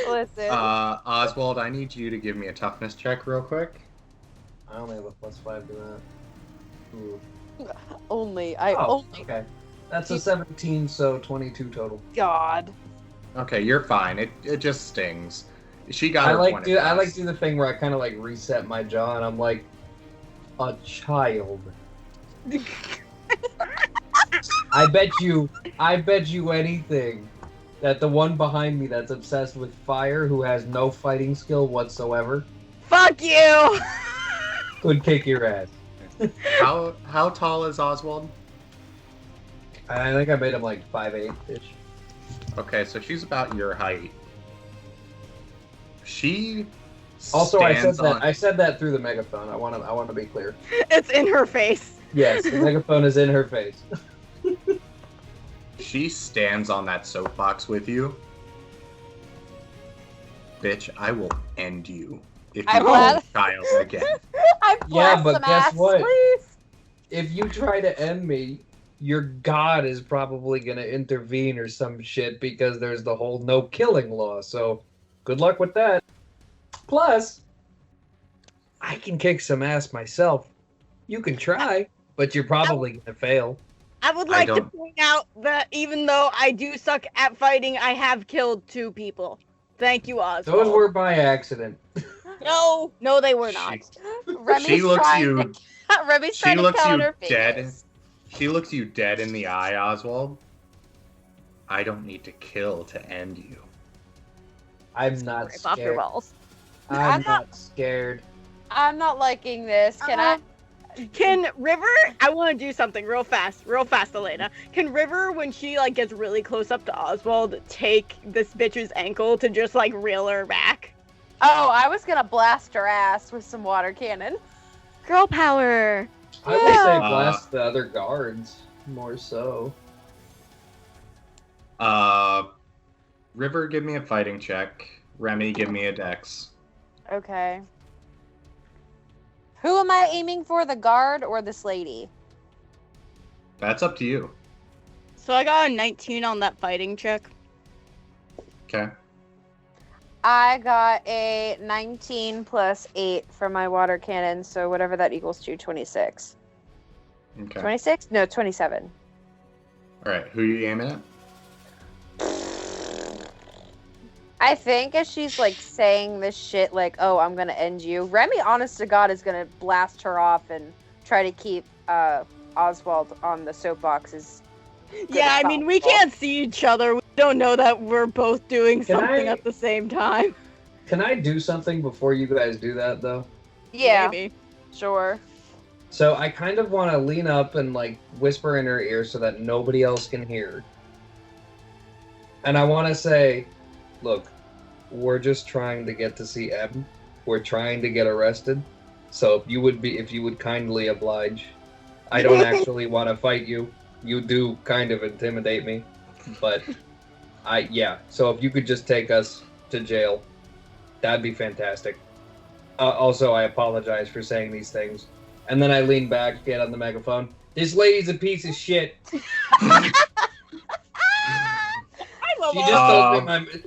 [SPEAKER 2] Listen.
[SPEAKER 1] Oswald, I need you to give me a toughness check real quick.
[SPEAKER 4] I only have a +5 to that. Ooh.
[SPEAKER 2] only.
[SPEAKER 4] Okay. That's a 17, so 22 total.
[SPEAKER 3] God.
[SPEAKER 1] Okay, you're fine. It just stings. She got
[SPEAKER 4] I
[SPEAKER 1] her
[SPEAKER 4] like
[SPEAKER 1] point
[SPEAKER 4] do
[SPEAKER 1] across.
[SPEAKER 4] the thing where I kind of like reset my jaw and I'm like, a child. I bet you anything that the one behind me that's obsessed with fire, who has no fighting skill whatsoever,
[SPEAKER 3] Fuck you.
[SPEAKER 4] could kick your ass.
[SPEAKER 1] How tall is Oswald?
[SPEAKER 4] I think I made him like 5'8"-ish.
[SPEAKER 1] Okay, so she's about your height. She
[SPEAKER 4] Also,
[SPEAKER 1] stands
[SPEAKER 4] I said that through the megaphone. I want to be clear.
[SPEAKER 3] It's in her face.
[SPEAKER 4] Yes, the megaphone is in her face.
[SPEAKER 1] She stands on that soapbox with you. Bitch, I will end you if you call child again.
[SPEAKER 2] I blast
[SPEAKER 4] but
[SPEAKER 2] some
[SPEAKER 4] guess
[SPEAKER 2] ass,
[SPEAKER 4] what?
[SPEAKER 2] please.
[SPEAKER 4] If you try to end me, your god is probably gonna intervene or some shit because there's the whole no killing law. So, good luck with that. Plus, I can kick some ass myself. You can try, but you're probably gonna fail.
[SPEAKER 3] I would like to point out that even though I do suck at fighting, I have killed 2 people. Thank you, Oswald.
[SPEAKER 4] Those were by accident.
[SPEAKER 3] No, they were not.
[SPEAKER 1] She looks you.
[SPEAKER 2] Remy's
[SPEAKER 1] She
[SPEAKER 2] trying to
[SPEAKER 1] looks you
[SPEAKER 2] counter
[SPEAKER 1] dead.
[SPEAKER 2] fingers.
[SPEAKER 1] She looks you dead in the eye, Oswald. I don't need to kill to end you.
[SPEAKER 4] I'm not
[SPEAKER 3] Rip off your
[SPEAKER 4] scared.
[SPEAKER 3] balls.
[SPEAKER 4] I'm not scared.
[SPEAKER 2] I'm not liking this.
[SPEAKER 3] Can River? I want to do something real fast, Elena. Can River, when she like gets really close up to Oswald, take this bitch's ankle to just like reel her back?
[SPEAKER 2] Oh, I was gonna blast her ass with some water cannon.
[SPEAKER 3] Girl power.
[SPEAKER 4] I would say blast the other guards more so.
[SPEAKER 1] River, give me a fighting check. Remy, give me a dex.
[SPEAKER 2] Okay. Who am I aiming for, the guard or this lady?
[SPEAKER 1] That's up to you.
[SPEAKER 3] So I got a 19 on that fighting check.
[SPEAKER 1] Okay.
[SPEAKER 2] I got a 19 plus 8 for my water cannon, so whatever that equals to, 26.
[SPEAKER 1] Okay.
[SPEAKER 2] 26? No, 27.
[SPEAKER 1] All right. Who are you aiming at?
[SPEAKER 2] I think as she's like saying this shit like, oh, I'm gonna end you, Remy, honest to God, is gonna blast her off and try to keep Oswald on the soapboxes.
[SPEAKER 3] Yeah, I mean, we can't see each other. We don't know that we're both doing something at the same time.
[SPEAKER 4] Can I do something before you guys do that, though?
[SPEAKER 2] Yeah,
[SPEAKER 3] Maybe.
[SPEAKER 2] sure.
[SPEAKER 4] So I kind of want to lean up and like whisper in her ear so that nobody else can hear. And I want to say, look, we're just trying to get to see Em. We're trying to get arrested. So if you would kindly oblige. I don't actually want to fight you. You do kind of intimidate me. But so if you could just take us to jail, that'd be fantastic. Also, I apologize for saying these things. And then I lean back, get on the megaphone. This lady's a piece of shit.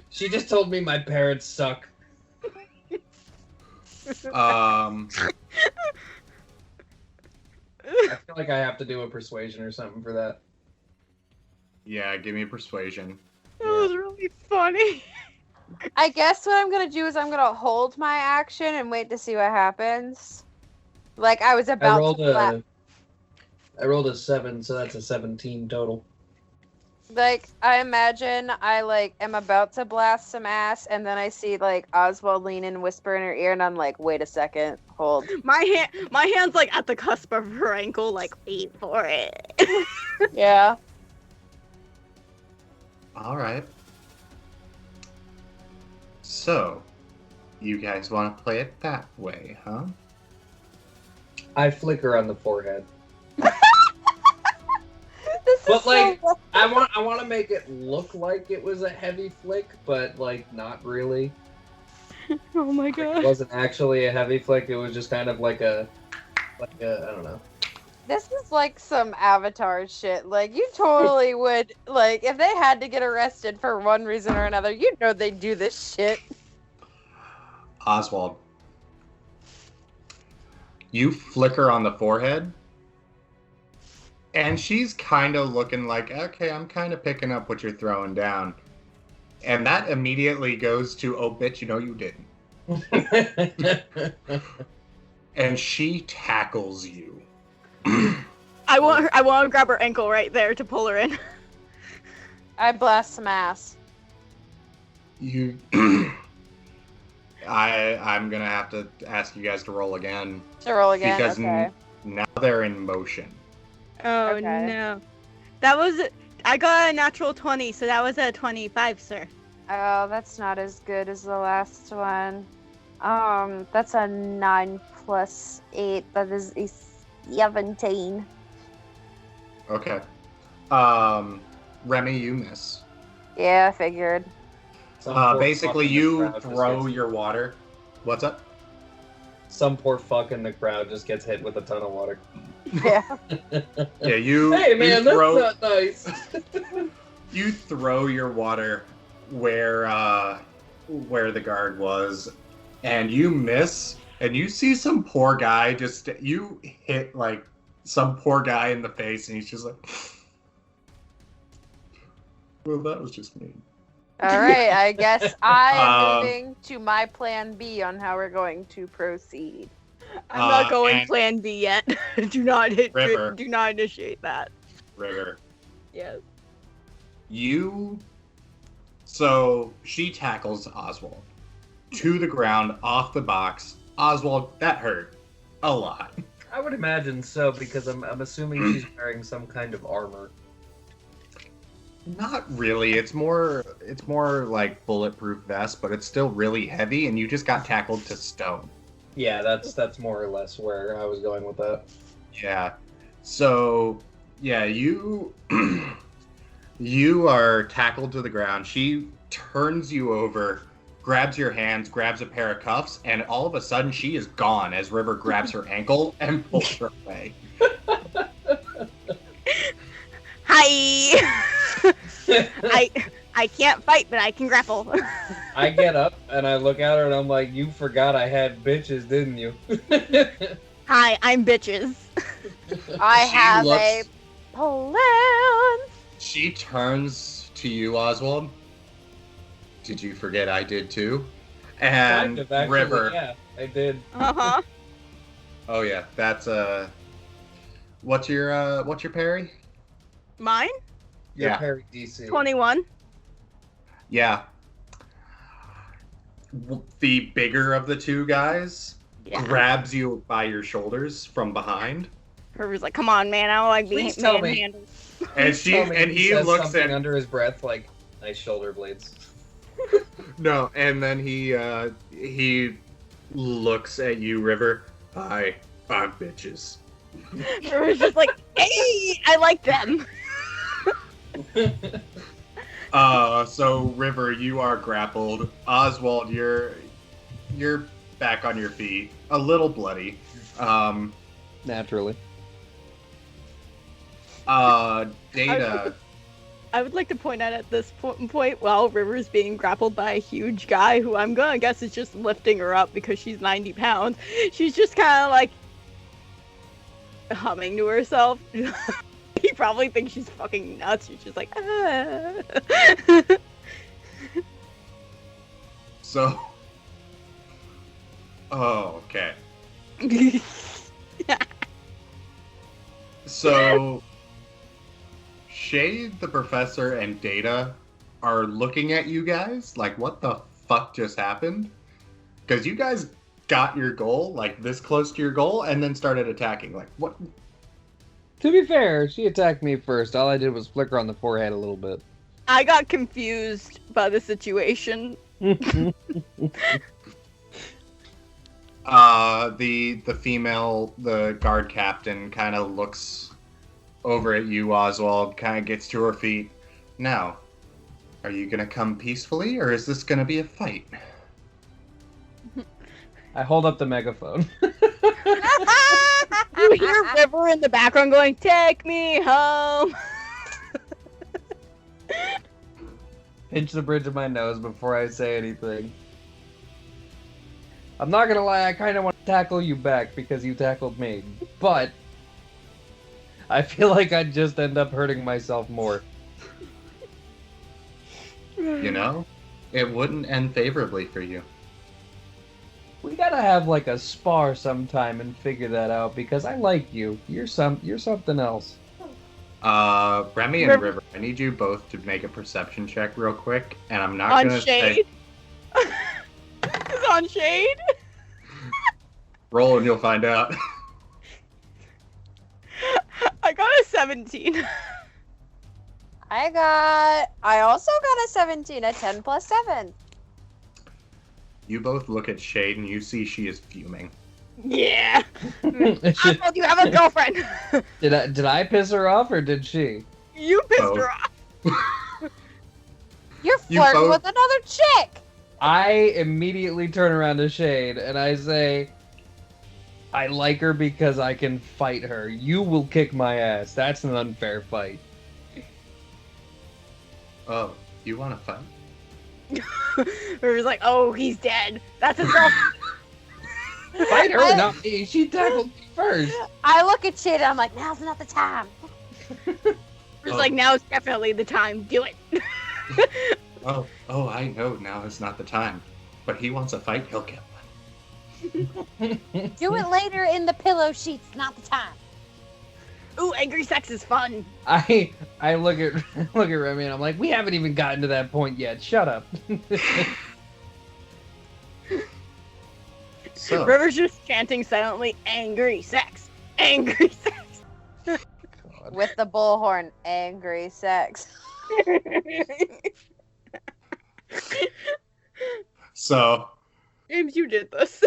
[SPEAKER 4] She just told me my parents suck.
[SPEAKER 1] Um,
[SPEAKER 4] I feel like I have to do a persuasion or something for that.
[SPEAKER 1] yeah, give me a persuasion.
[SPEAKER 3] That was really funny.
[SPEAKER 2] I guess what I'm gonna do is I'm gonna hold my action and wait to see what happens. Like I was about to.
[SPEAKER 4] I rolled a 7, so that's a 17 total.
[SPEAKER 2] Like I imagine I like am about to blast some ass, and then I see like Oswald lean in and whisper in her ear, and I'm like, wait a second, hold.
[SPEAKER 3] My hand's like at the cusp of her ankle, like wait for it.
[SPEAKER 2] Yeah.
[SPEAKER 1] All right. So, you guys want to play it that way, huh?
[SPEAKER 4] I flicker on the forehead.
[SPEAKER 2] This
[SPEAKER 4] But
[SPEAKER 2] is
[SPEAKER 4] like,
[SPEAKER 2] so...
[SPEAKER 4] I want to make it look like it was a heavy flick, but like not really.
[SPEAKER 3] Oh my
[SPEAKER 4] It
[SPEAKER 3] god.
[SPEAKER 4] wasn't actually a heavy flick. It was just kind of like a I don't know.
[SPEAKER 2] This is like some Avatar shit. Like you totally would like if they had to get arrested for one reason or another. You know they'd do this shit.
[SPEAKER 1] Oswald, you flicker on the forehead, and she's kind of looking like, okay, I'm kind of picking up what you're throwing down. And that immediately goes to, oh, bitch, you know you didn't. And she tackles you.
[SPEAKER 3] I want to grab her ankle right there to pull her in.
[SPEAKER 2] I blast some ass.
[SPEAKER 1] You... I'm gonna have to ask you guys to roll again.
[SPEAKER 2] To roll again,
[SPEAKER 1] Because
[SPEAKER 2] okay.
[SPEAKER 1] Now they're in motion.
[SPEAKER 3] Oh
[SPEAKER 2] Okay.
[SPEAKER 3] no. I got a natural 20, so that was a 25, sir.
[SPEAKER 2] Oh, that's not as good as the last one. That's a 9 plus 8. That is a 17.
[SPEAKER 1] Okay. Remy, you miss.
[SPEAKER 2] Yeah, I figured.
[SPEAKER 4] Some poor
[SPEAKER 1] Basically,
[SPEAKER 4] fuck in the
[SPEAKER 1] you
[SPEAKER 4] crowd just
[SPEAKER 1] throw
[SPEAKER 4] gets-
[SPEAKER 1] your water. What's up?
[SPEAKER 4] Some poor fuck in the crowd just gets hit with a ton of water.
[SPEAKER 2] Yeah.
[SPEAKER 1] Yeah, you.
[SPEAKER 4] Hey man,
[SPEAKER 1] you throw,
[SPEAKER 4] that's not nice.
[SPEAKER 1] You throw your water where the guard was, and you miss, and you see some poor guy you hit like some poor guy in the face, and he's just like, well, that was just me.
[SPEAKER 2] All right, I guess I am
[SPEAKER 1] Um,
[SPEAKER 2] moving to my plan B on how we're going to proceed.
[SPEAKER 3] I'm not going
[SPEAKER 1] and-
[SPEAKER 3] plan B yet. Do not
[SPEAKER 1] River.
[SPEAKER 3] do not initiate that.
[SPEAKER 1] River.
[SPEAKER 3] Yes.
[SPEAKER 1] So she tackles Oswald to the ground off the box. Oswald, that hurt a lot.
[SPEAKER 4] I would imagine so because I'm assuming she's wearing some kind of armor.
[SPEAKER 1] Not really. It's more like bulletproof vest, but it's still really heavy, and you just got tackled to stone.
[SPEAKER 4] Yeah, that's more or less where I was going with that.
[SPEAKER 1] Yeah. So yeah, you you are tackled to the ground. She turns you over, grabs your hands, grabs a pair of cuffs, and all of a sudden she is gone as River grabs her ankle and pulls her away.
[SPEAKER 3] Hi. I can't fight, but I can grapple.
[SPEAKER 4] I get up and I look at her and I'm like, "You forgot I had bitches, didn't you?"
[SPEAKER 3] Hi, I'm bitches.
[SPEAKER 2] I
[SPEAKER 1] She
[SPEAKER 2] have
[SPEAKER 1] looks-
[SPEAKER 2] a plan.
[SPEAKER 1] She turns to you, Oswald. Did you forget I did too? And
[SPEAKER 4] Kind of, actually,
[SPEAKER 1] River.
[SPEAKER 4] Yeah, I did.
[SPEAKER 3] Uh-huh.
[SPEAKER 1] Oh yeah, that's what's your parry?
[SPEAKER 3] Mine?
[SPEAKER 4] Your
[SPEAKER 1] Yeah.
[SPEAKER 4] parry DC.
[SPEAKER 3] 21.
[SPEAKER 1] Yeah. The bigger of the two guys
[SPEAKER 3] Yeah.
[SPEAKER 1] grabs you by your shoulders from behind,
[SPEAKER 3] River's like, come on, man, I don't like being
[SPEAKER 4] Please tell me.
[SPEAKER 3] manhandled.
[SPEAKER 1] and
[SPEAKER 4] Tell me
[SPEAKER 1] he
[SPEAKER 4] says
[SPEAKER 1] looks
[SPEAKER 4] something
[SPEAKER 1] at
[SPEAKER 4] under his breath like, "Nice shoulder blades."
[SPEAKER 1] no, and then he looks at you, River. I'm bitches.
[SPEAKER 3] River's just like, hey, I like them.
[SPEAKER 1] So River, you are grappled. Oswald, you're back on your feet, a little bloody.
[SPEAKER 4] Naturally.
[SPEAKER 1] Data.
[SPEAKER 3] I would like to point out at this point, while River's being grappled by a huge guy who I'm gonna guess is just lifting her up because she's 90 pounds, she's just kind of like humming to herself. He probably thinks she's fucking nuts. She's just like, ah.
[SPEAKER 1] So. Oh, okay. So, Shade, the professor, and Data are looking at you guys like, what the fuck just happened? Because you guys got your goal, like this close to your goal, and then started attacking. Like, what?
[SPEAKER 4] To be fair, she attacked me first. All I did was flick her on the forehead a little bit.
[SPEAKER 3] I got confused by the situation.
[SPEAKER 1] The female, the guard captain, kind of looks over at you, Oswald, kind of gets to her feet. Now, are you gonna come peacefully, or is this gonna be a fight?
[SPEAKER 4] I hold up the megaphone.
[SPEAKER 3] You hear River in the background going, take me home.
[SPEAKER 4] Pinch the bridge of my nose before I say anything. I'm not gonna lie, I kind of want to tackle you back because you tackled me, but I feel like I'd just end up hurting myself more.
[SPEAKER 1] You know, it wouldn't end favorably for you.
[SPEAKER 4] We gotta have like a spar sometime and figure that out because I like you. You're something else.
[SPEAKER 1] Remy and River, I need you both to make a perception check real quick, and I'm not
[SPEAKER 3] On
[SPEAKER 1] gonna
[SPEAKER 3] Shade?
[SPEAKER 1] say
[SPEAKER 3] It's on Shade?
[SPEAKER 1] roll and you'll find out.
[SPEAKER 3] 17.
[SPEAKER 2] I also got a 17, a 10 plus 7.
[SPEAKER 1] You both look at Shade and you see she is fuming.
[SPEAKER 3] Yeah. Oswald, you have a girlfriend.
[SPEAKER 4] Did I piss her off or did she?
[SPEAKER 3] You pissed
[SPEAKER 1] Oh.
[SPEAKER 3] her off.
[SPEAKER 2] You're
[SPEAKER 1] You
[SPEAKER 2] flirting
[SPEAKER 1] both-
[SPEAKER 2] with another chick.
[SPEAKER 4] I immediately turn around to Shade and I say, I like her because I can fight her. You will kick my ass. That's an unfair fight.
[SPEAKER 1] Oh, you want to fight?
[SPEAKER 3] River's like, oh, he's dead. That's his girlfriend.
[SPEAKER 4] Fight her, not me. She tackled me first.
[SPEAKER 2] I look at Shade and I'm like, now's not the time.
[SPEAKER 3] River's
[SPEAKER 1] Oh.
[SPEAKER 3] like, now's definitely the time. Do it.
[SPEAKER 1] Oh, I know now is not the time. But he wants a fight, he'll get one.
[SPEAKER 2] Do it later in the pillow sheets, not the time.
[SPEAKER 3] Ooh, angry sex is fun.
[SPEAKER 4] I look at Remy and I'm like, we haven't even gotten to that point yet. Shut up.
[SPEAKER 1] So,
[SPEAKER 3] River's just chanting silently, angry sex. Angry sex.
[SPEAKER 4] God.
[SPEAKER 2] With the bullhorn, angry sex.
[SPEAKER 1] so
[SPEAKER 3] James, you did this.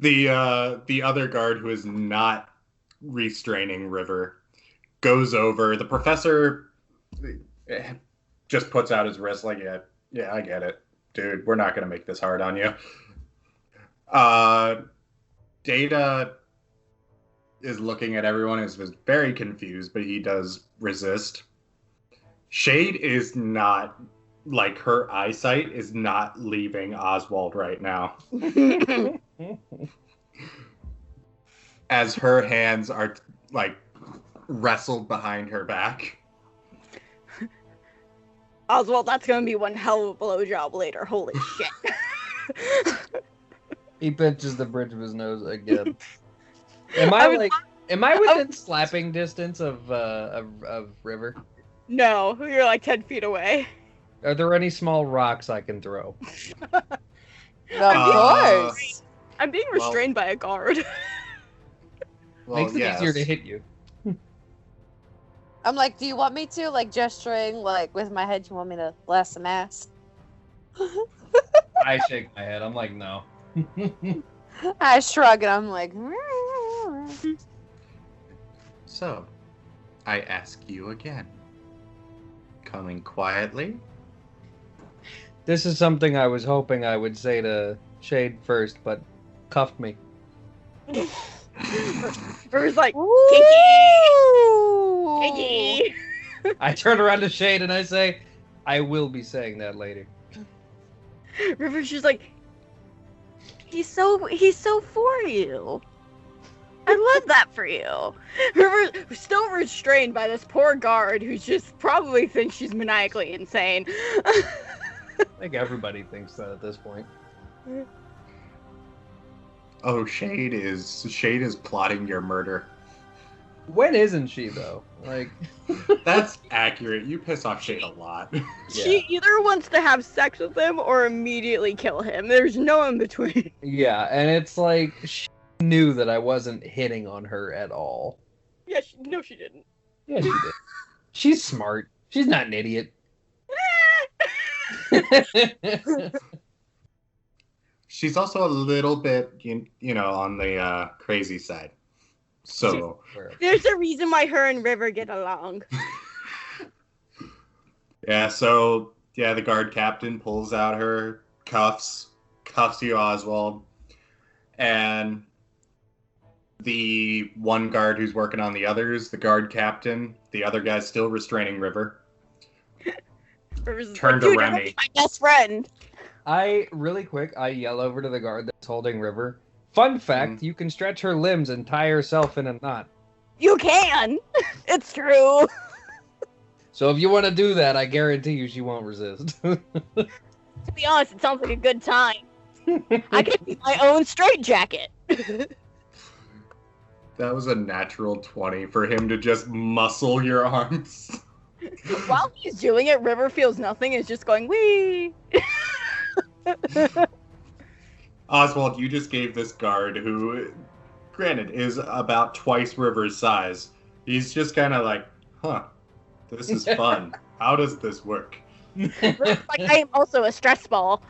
[SPEAKER 1] the other guard who is not restraining River goes over. The professor just puts out his wrist like, yeah, I get it, dude. We're not gonna make this hard on you. Data is looking at everyone and is very confused, but he does resist. Shade is not, like, her eyesight is not leaving Oswald right now, as her hands are, like, wrestled behind her back.
[SPEAKER 3] Oswald, that's gonna be one hell of a blowjob later. Holy shit.
[SPEAKER 4] He pinches the bridge of his nose again. Am I within slapping distance of River?
[SPEAKER 3] No, you're like 10 feet away.
[SPEAKER 4] Are there any small rocks I can throw?
[SPEAKER 2] Of
[SPEAKER 1] Uh,
[SPEAKER 2] course.
[SPEAKER 3] I'm being restrained by a guard.
[SPEAKER 1] Well,
[SPEAKER 4] Makes it easier to hit you.
[SPEAKER 2] I'm like, do you want me to? Like, gesturing, like, with my head, do you want me to blast some ass?
[SPEAKER 4] I shake my head. I'm like, no.
[SPEAKER 2] I shrug and I'm like,
[SPEAKER 1] So, I ask you again. Coming quietly?
[SPEAKER 4] This is something I was hoping I would say to Shade first, but cuffed me.
[SPEAKER 3] River's like,
[SPEAKER 2] Ooh.
[SPEAKER 3] Iggy.
[SPEAKER 4] I turn around to Shade and I say, I will be saying that later.
[SPEAKER 3] River's just like, he's so for you. I love that for you. River's still restrained by this poor guard who just probably thinks she's maniacally insane.
[SPEAKER 4] I think everybody thinks that at this point.
[SPEAKER 1] Oh, Shade is plotting your murder.
[SPEAKER 4] When isn't she, though? Like,
[SPEAKER 1] That's accurate. You piss off Shade a lot.
[SPEAKER 3] She either wants to have sex with him or immediately kill him. There's no in between.
[SPEAKER 4] yeah, and it's like, she knew that I wasn't hitting on her at all.
[SPEAKER 3] Yeah, no, she didn't.
[SPEAKER 4] Yeah, she did. She's smart. She's not an idiot.
[SPEAKER 1] She's also a little bit, you know, on the crazy side. So,
[SPEAKER 3] There's a reason why her and River get along.
[SPEAKER 1] yeah, the guard captain pulls out her cuffs you, Oswald, and the one guard who's working on the others, the guard captain, the other guy's still restraining River.
[SPEAKER 3] River's
[SPEAKER 1] Turn to
[SPEAKER 3] "Dude,
[SPEAKER 1] Remy.
[SPEAKER 3] you're my best friend.
[SPEAKER 4] I yell over to the guard that's holding River. Fun fact, you can stretch her limbs and tie herself in a knot.
[SPEAKER 3] You can. It's true.
[SPEAKER 4] So if you want to do that, I guarantee you she won't resist.
[SPEAKER 3] To be honest, it sounds like a good time. I could be my own straitjacket.
[SPEAKER 1] That was a natural 20 for him to just muscle your arms.
[SPEAKER 3] While he's doing it, River feels nothing. Is just going wee.
[SPEAKER 1] Oswald, you just gave this guard, who, granted, is about twice River's size, He's just kind of like, huh, this is fun. How does this work?
[SPEAKER 3] Like, I am also a stress ball.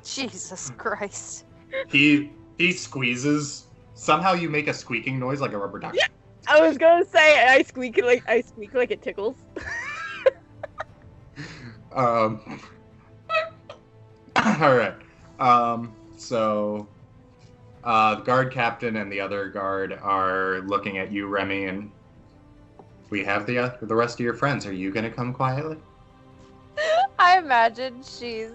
[SPEAKER 2] Jesus Christ.
[SPEAKER 1] He squeezes. Somehow you make a squeaking noise like a rubber duck.
[SPEAKER 3] Yeah. I was gonna say I squeak like it tickles.
[SPEAKER 1] All right. So the guard captain and the other guard are looking at you, Remy, and we have the rest of your friends. Are you gonna come quietly?
[SPEAKER 2] I imagine she's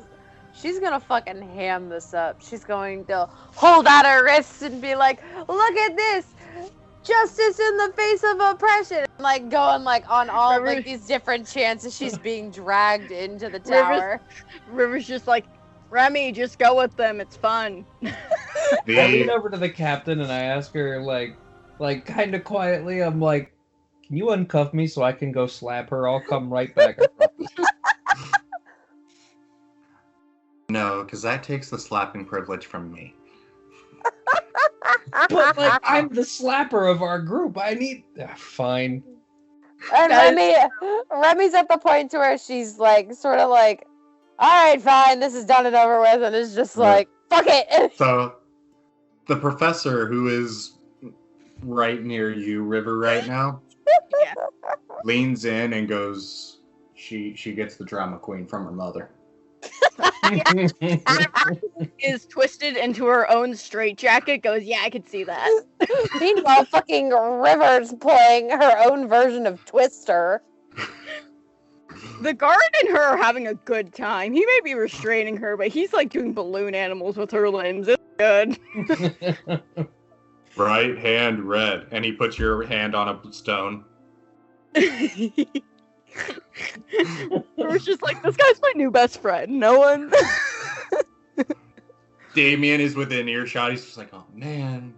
[SPEAKER 2] gonna fucking ham this up. She's going to hold out her wrists and be like, "Look at this, justice in the face of oppression!" And, like going like on all like these different chances she's being dragged into the tower.
[SPEAKER 3] River's just like, Remy, just go with them. It's fun.
[SPEAKER 4] I lean over to the captain and I ask her like kind of quietly. I'm like, "Can you uncuff me so I can go slap her? I'll come right back."
[SPEAKER 1] No, because that takes the slapping privilege from me.
[SPEAKER 4] But like, I'm the slapper of our group. I need. Fine.
[SPEAKER 2] And Remy's at the point to where she's like, sort of like, "All right, fine, this is done and over with," and it's just like, "Fuck it."
[SPEAKER 1] So, the professor, who is right near you, River, right now, leans in and goes. She gets the drama queen from her mother.
[SPEAKER 3] Is twisted into her own straitjacket. Goes, yeah, I could see that.
[SPEAKER 2] Meanwhile, fucking River's playing her own version of Twister.
[SPEAKER 3] The guard and her are having a good time. He may be restraining her, but he's like doing balloon animals with her limbs. It's good.
[SPEAKER 1] Right hand red, and he puts your hand on a stone.
[SPEAKER 3] We're just like, this guy's my new best friend. No one.
[SPEAKER 1] Damien is within earshot. He's just like, oh man.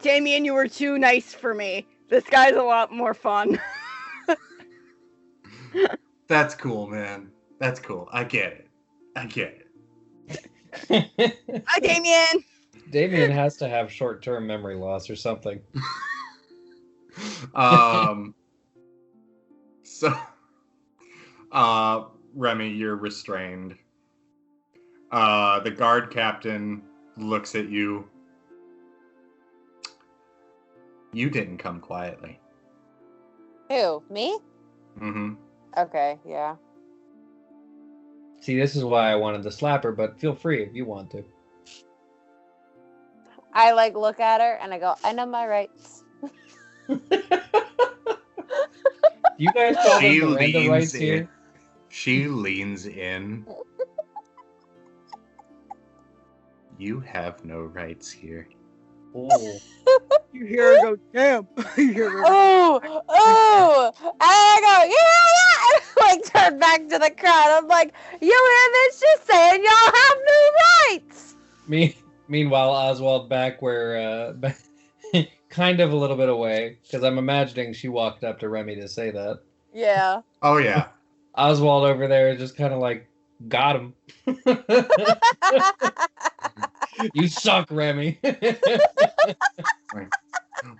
[SPEAKER 3] Damien, you were too nice for me. This guy's a lot more fun.
[SPEAKER 1] That's cool, man. That's cool. I get it.
[SPEAKER 3] Hi, Damien.
[SPEAKER 4] Damien has to have short-term memory loss or something.
[SPEAKER 1] So, Remy, you're restrained. The guard captain looks at you. You didn't come quietly.
[SPEAKER 2] Who? Me?
[SPEAKER 1] Mm-hmm.
[SPEAKER 2] Okay, yeah.
[SPEAKER 4] See, this is why I wanted to slap her, but feel free if you want to.
[SPEAKER 2] I like look at her and I go, "I know my rights."
[SPEAKER 4] You guys call them Miranda rights here?
[SPEAKER 1] She leans in. You have no rights here.
[SPEAKER 4] Oh.
[SPEAKER 3] You hear her go, damn. You hear her go,
[SPEAKER 2] Oh! And I go, yeah! And I like turn back to the crowd. I'm like, "You hear this? She's saying y'all have no rights!"
[SPEAKER 4] Meanwhile, Oswald back where, kind of a little bit away, because I'm imagining she walked up to Remy to say that.
[SPEAKER 2] Yeah.
[SPEAKER 1] Oh, yeah.
[SPEAKER 4] Oswald over there is just kind of like, got him. You suck, Remy.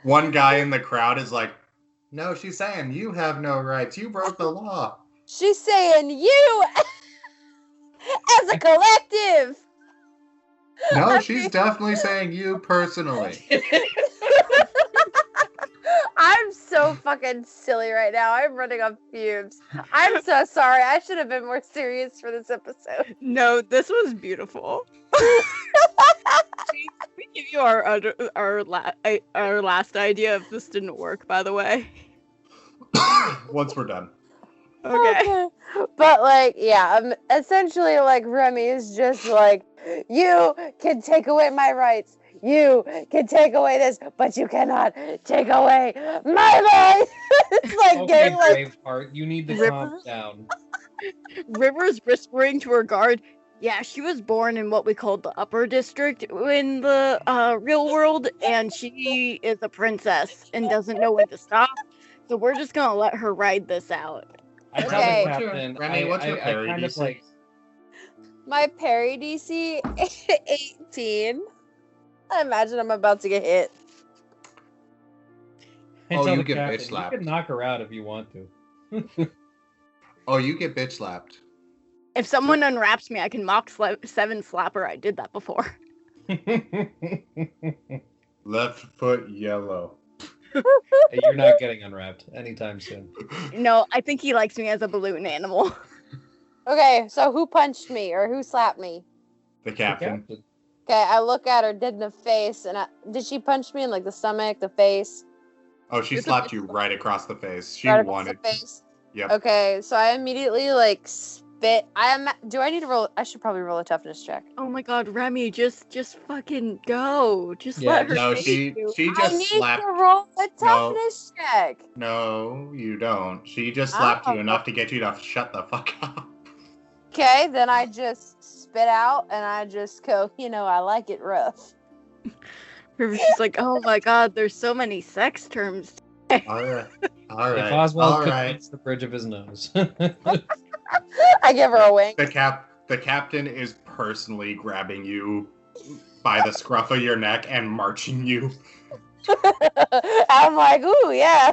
[SPEAKER 1] One guy in the crowd is like, "No, she's saying you have no rights. You broke the law."
[SPEAKER 2] She's saying you as a collective.
[SPEAKER 1] No, she's definitely saying you personally.
[SPEAKER 2] I'm so fucking silly right now. I'm running on fumes. I'm so sorry. I should have been more serious for this episode.
[SPEAKER 3] no, this was beautiful. We give you our last idea if this didn't work, by the way.
[SPEAKER 1] Once we're done.
[SPEAKER 3] Okay.
[SPEAKER 2] But like, yeah, essentially like Remy is just like, "You can take away my rights. You can take away this, but you cannot take away my rights." It's like
[SPEAKER 4] Okay,
[SPEAKER 2] getting like,
[SPEAKER 4] Braveheart, you need to calm down.
[SPEAKER 3] River's whispering to her guard, yeah, she was born in what we call the upper district in the real world, and she is a princess and doesn't know when to stop. So we're just gonna let her ride this out.
[SPEAKER 4] I tell
[SPEAKER 2] Okay.
[SPEAKER 4] the captain,
[SPEAKER 1] Remy, what's your
[SPEAKER 4] I kind of
[SPEAKER 1] parody
[SPEAKER 4] like,
[SPEAKER 2] my parry DC 18. I imagine I'm about to get hit.
[SPEAKER 4] I
[SPEAKER 1] Oh,
[SPEAKER 4] tell
[SPEAKER 1] you
[SPEAKER 4] the
[SPEAKER 1] get bitch
[SPEAKER 4] captain, you
[SPEAKER 1] slapped.
[SPEAKER 4] can knock her out if you want to.
[SPEAKER 1] Oh, you get bitch slapped.
[SPEAKER 3] If someone unwraps me, I can Mach 7 slapper. I did that before.
[SPEAKER 1] Left foot yellow.
[SPEAKER 4] Hey, you're not getting unwrapped anytime soon.
[SPEAKER 3] No, I think he likes me as a balloon animal.
[SPEAKER 2] Okay, so who punched me or who slapped me?
[SPEAKER 1] The captain.
[SPEAKER 2] Okay, I look at her dead in the face, and did she punch me in like the stomach, the face?
[SPEAKER 1] Oh, she slapped you right across the face. She
[SPEAKER 2] Right across
[SPEAKER 1] wanted.
[SPEAKER 2] the face?
[SPEAKER 1] Yep.
[SPEAKER 2] Okay, so I immediately like spit. Do I need to roll? I should probably roll a toughness check.
[SPEAKER 3] Oh my god, Remy, just fucking go. Just
[SPEAKER 4] Yeah,
[SPEAKER 3] let her
[SPEAKER 1] No,
[SPEAKER 3] take
[SPEAKER 1] she
[SPEAKER 3] you.
[SPEAKER 1] she
[SPEAKER 2] I
[SPEAKER 1] just
[SPEAKER 2] need
[SPEAKER 1] slapped.
[SPEAKER 2] to roll a toughness check.
[SPEAKER 1] No, you don't. She just slapped
[SPEAKER 2] Oh.
[SPEAKER 1] you enough to get you to shut the fuck up.
[SPEAKER 2] Okay, then I just spit out and I just go, I like it rough.
[SPEAKER 3] River's just like, oh my god, there's so many sex terms.
[SPEAKER 1] All right. All right.
[SPEAKER 4] If Oswald
[SPEAKER 1] all
[SPEAKER 4] could
[SPEAKER 1] right.
[SPEAKER 4] reach the bridge of his nose.
[SPEAKER 2] I give her a wink.
[SPEAKER 1] The captain is personally grabbing you by the scruff of your neck and marching you.
[SPEAKER 2] I'm like, ooh, yeah.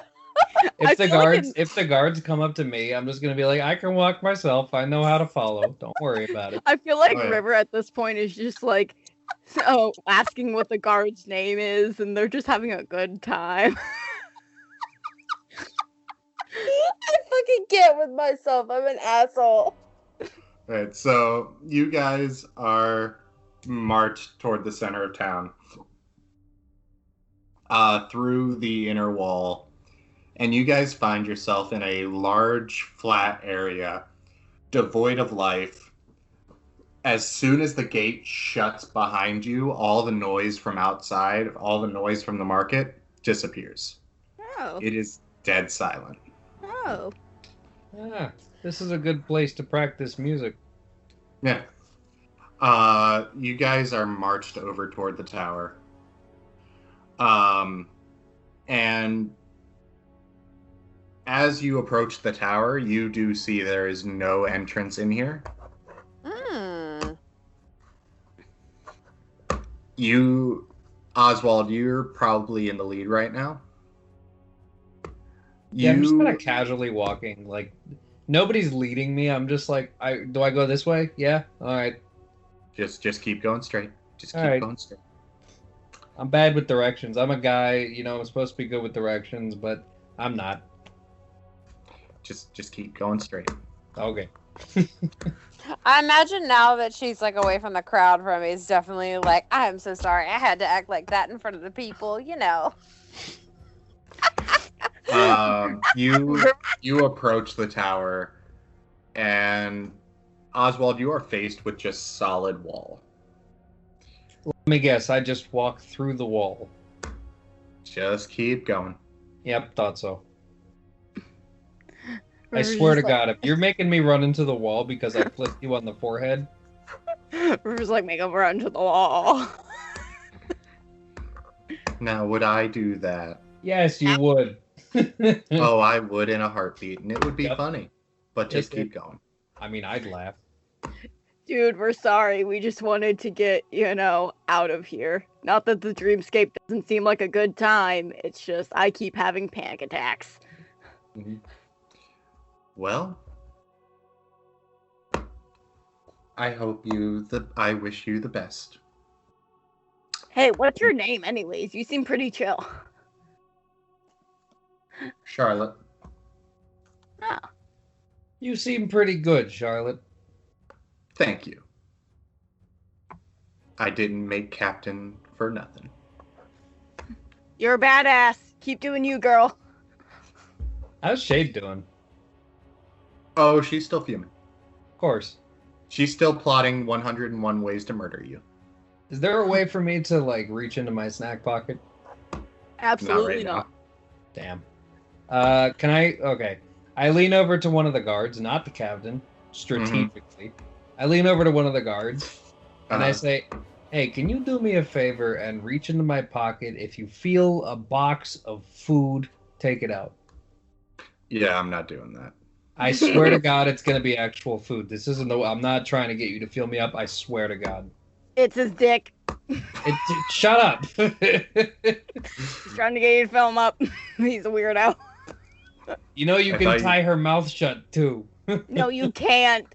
[SPEAKER 4] If the guards come up to me, I'm just gonna be like, I can walk myself. I know how to follow. Don't worry about it.
[SPEAKER 3] I feel like
[SPEAKER 1] Oh, yeah.
[SPEAKER 3] River at this point is just like, asking what the guard's name is, and they're just having a good time.
[SPEAKER 2] I fucking can't with myself. I'm an asshole.
[SPEAKER 1] Right, so you guys are marched toward the center of town, through the inner wall, and you guys find yourself in a large, flat area, devoid of life. As soon as the gate shuts behind you, all the noise from outside, all the noise from the market, disappears.
[SPEAKER 3] Oh.
[SPEAKER 1] It is dead silent.
[SPEAKER 3] Oh.
[SPEAKER 4] Ah, this is a good place to practice music.
[SPEAKER 1] Yeah. You guys are marched over toward the tower. And as you approach the tower, you do see there is no entrance in here. Oswald, you're probably in the lead right now.
[SPEAKER 4] Yeah, I'm just kind of casually walking. Like, nobody's leading me. I'm just like, do I go this way? Yeah? All right.
[SPEAKER 1] Just keep going straight. Just keep going straight.
[SPEAKER 4] I'm bad with directions. I'm a guy, I'm supposed to be good with directions, but I'm not.
[SPEAKER 1] Just keep going straight.
[SPEAKER 4] Okay.
[SPEAKER 2] I imagine now that she's like away from the crowd from me, it's definitely like, I'm so sorry. I had to act like that in front of the people,
[SPEAKER 1] You approach the tower, and Oswald, you are faced with just solid wall.
[SPEAKER 4] Let me guess. I just walk through the wall.
[SPEAKER 1] Just keep going.
[SPEAKER 4] Yep, thought so. I swear to God, if you're making me run into the wall because I flicked you on the forehead.
[SPEAKER 3] River's like, make him run to the wall.
[SPEAKER 1] Now, would I do that?
[SPEAKER 4] Yes, you would.
[SPEAKER 1] Oh, I would in a heartbeat, and it would be
[SPEAKER 4] Yep.
[SPEAKER 1] funny. But just keep going.
[SPEAKER 4] I mean, I'd laugh.
[SPEAKER 3] Dude, we're sorry. We just wanted to get, out of here. Not that the dreamscape doesn't seem like a good time. It's just I keep having panic attacks.
[SPEAKER 1] Mm-hmm. Well, I wish you the best.
[SPEAKER 3] Hey, what's your name anyways? You seem pretty chill.
[SPEAKER 1] Charlotte.
[SPEAKER 3] Oh.
[SPEAKER 4] You seem pretty good, Charlotte.
[SPEAKER 1] Thank you. I didn't make captain for nothing.
[SPEAKER 3] You're a badass. Keep doing you, girl.
[SPEAKER 4] How's Shade doing?
[SPEAKER 1] Oh, she's still fuming.
[SPEAKER 4] Of course.
[SPEAKER 1] She's still plotting 101 ways to murder you.
[SPEAKER 4] Is there a way for me to, reach into my snack pocket?
[SPEAKER 3] Absolutely
[SPEAKER 1] Not right
[SPEAKER 3] not.
[SPEAKER 4] Damn. Can I... Okay. I lean over to one of the guards, not the captain, strategically. I lean over to one of the guards, and I say, hey, can you do me a favor and reach into my pocket? If you feel a box of food, take it out.
[SPEAKER 1] Yeah, I'm not doing that.
[SPEAKER 4] I swear to God, it's going to be actual food. This isn't I'm not trying to get you to feel me up. I swear to God.
[SPEAKER 3] It's his dick.
[SPEAKER 4] Shut up.
[SPEAKER 3] He's trying to get you to film up. He's a weirdo.
[SPEAKER 4] You know you can tie her mouth shut too.
[SPEAKER 3] No, you can't.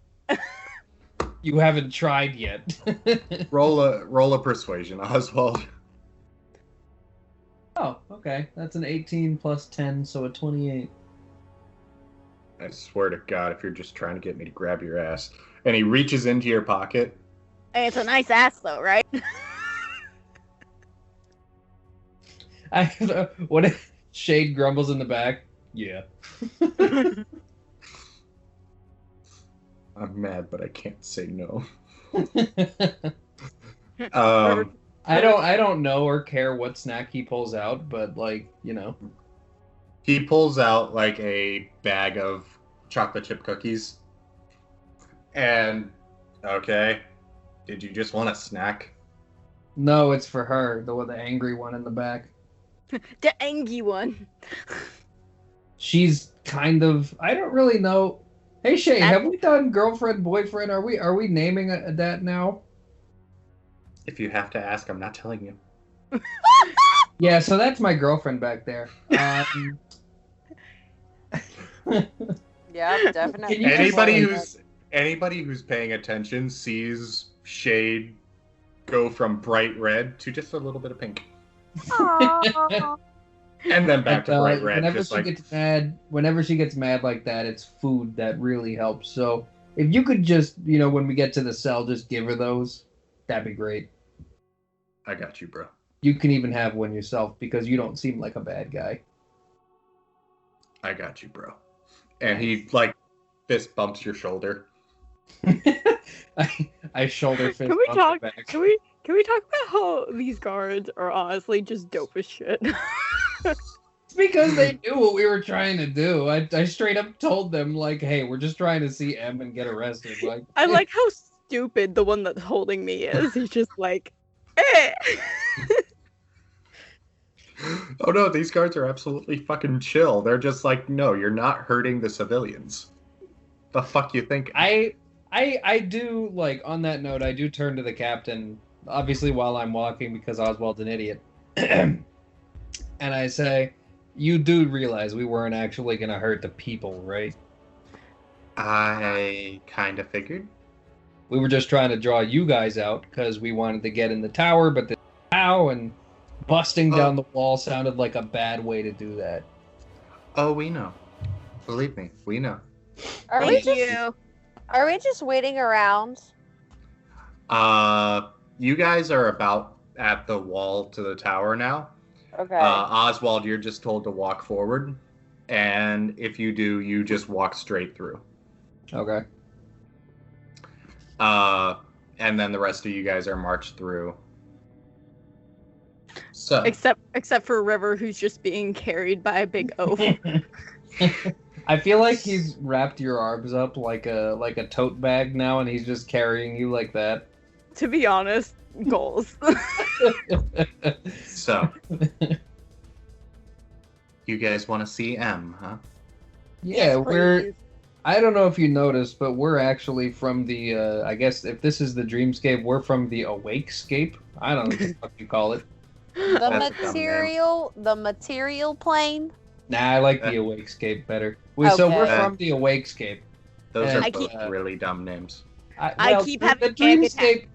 [SPEAKER 4] You haven't tried yet.
[SPEAKER 1] Roll a persuasion, Oswald.
[SPEAKER 4] Oh, okay. That's an 18 plus 10, so a 28.
[SPEAKER 1] I swear to God, if you're just trying to get me to grab your ass. And he reaches into your pocket.
[SPEAKER 3] Hey, it's a nice ass, though, right?
[SPEAKER 4] What if Shade grumbles in the back? Yeah.
[SPEAKER 1] I'm mad, but I can't say no.
[SPEAKER 4] I don't know or care what snack he pulls out, but
[SPEAKER 1] He pulls out like a bag of chocolate chip cookies. And okay, did you just want a snack?
[SPEAKER 4] No, it's for her, the angry one in the back.
[SPEAKER 3] The angry one.
[SPEAKER 4] She's kind of, I don't really know. Hey Shane, have we done girlfriend, boyfriend? Are we naming that now?
[SPEAKER 1] If you have to ask, I'm not telling you.
[SPEAKER 4] Yeah, so that's my girlfriend back there.
[SPEAKER 2] Yeah, definitely.
[SPEAKER 1] Anybody who's paying attention sees Shade go from bright red to just a little bit of pink. And then back to bright red.
[SPEAKER 4] Whenever she gets mad like that, it's food that really helps. So if you could just, when we get to the cell, just give her those, that'd be great.
[SPEAKER 1] I got you, bro.
[SPEAKER 4] You can even have one yourself because you don't seem like a bad guy.
[SPEAKER 1] I got you, bro. And he fist bumps your shoulder.
[SPEAKER 4] I shoulder fist.
[SPEAKER 3] Can we talk?
[SPEAKER 4] Back.
[SPEAKER 3] Can we talk about how these guards are honestly just dope as shit?
[SPEAKER 4] It's because they knew what we were trying to do. I straight up told them hey, we're just trying to see M and get arrested.
[SPEAKER 3] I like how stupid the one that's holding me is. He's just eh.
[SPEAKER 1] Oh no, these guards are absolutely fucking chill. They're just no, you're not hurting the civilians. The fuck you think?
[SPEAKER 4] I do, on that note, I do turn to the captain, obviously while I'm walking because Oswald's an idiot. And I say, you do realize we weren't actually going to hurt the people, right?
[SPEAKER 1] I kind of figured.
[SPEAKER 4] We were just trying to draw you guys out because we wanted to get in the tower, but and busting down the wall sounded like a bad way to do that.
[SPEAKER 1] Oh, we know. Believe me, we know.
[SPEAKER 2] Are we just waiting around?
[SPEAKER 1] You guys are about at the wall to the tower now.
[SPEAKER 2] Okay.
[SPEAKER 1] Oswald, you're just told to walk forward, and if you do, you just walk straight through.
[SPEAKER 4] Okay.
[SPEAKER 1] And then the rest of you guys are marched through. So.
[SPEAKER 3] Except for River, who's just being carried by a big oaf.
[SPEAKER 4] I feel like he's wrapped your arms up like a tote bag now, and he's just carrying you like that.
[SPEAKER 3] To be honest, goals.
[SPEAKER 1] So, you guys want to see M, huh?
[SPEAKER 4] Yeah,
[SPEAKER 3] yes,
[SPEAKER 4] I don't know if you noticed, but we're actually from the, I guess if this is the dreamscape, we're from the awakescape. I don't know what the fuck you call it.
[SPEAKER 2] The material plane?
[SPEAKER 4] Nah, I like the awakescape better.
[SPEAKER 2] Okay.
[SPEAKER 4] So we're from the awakescape.
[SPEAKER 1] Those are both really dumb names.
[SPEAKER 3] I keep having
[SPEAKER 4] the dreamscape.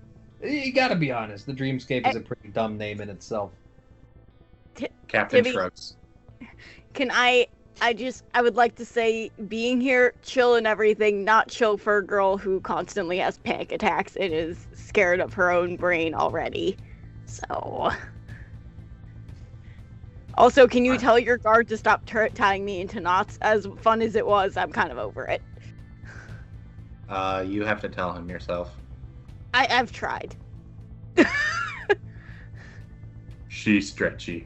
[SPEAKER 4] You gotta be honest. The dreamscape is a pretty dumb name in itself.
[SPEAKER 1] Captain shrugs.
[SPEAKER 3] Can I would like to say, being here, chill and everything, not chill for a girl who constantly has panic attacks and is scared of her own brain already. So. Also, can you tell your guard to stop tying me into knots? As fun as it was, I'm kind of over it.
[SPEAKER 1] You have to tell him yourself.
[SPEAKER 3] I've tried.
[SPEAKER 1] She's stretchy.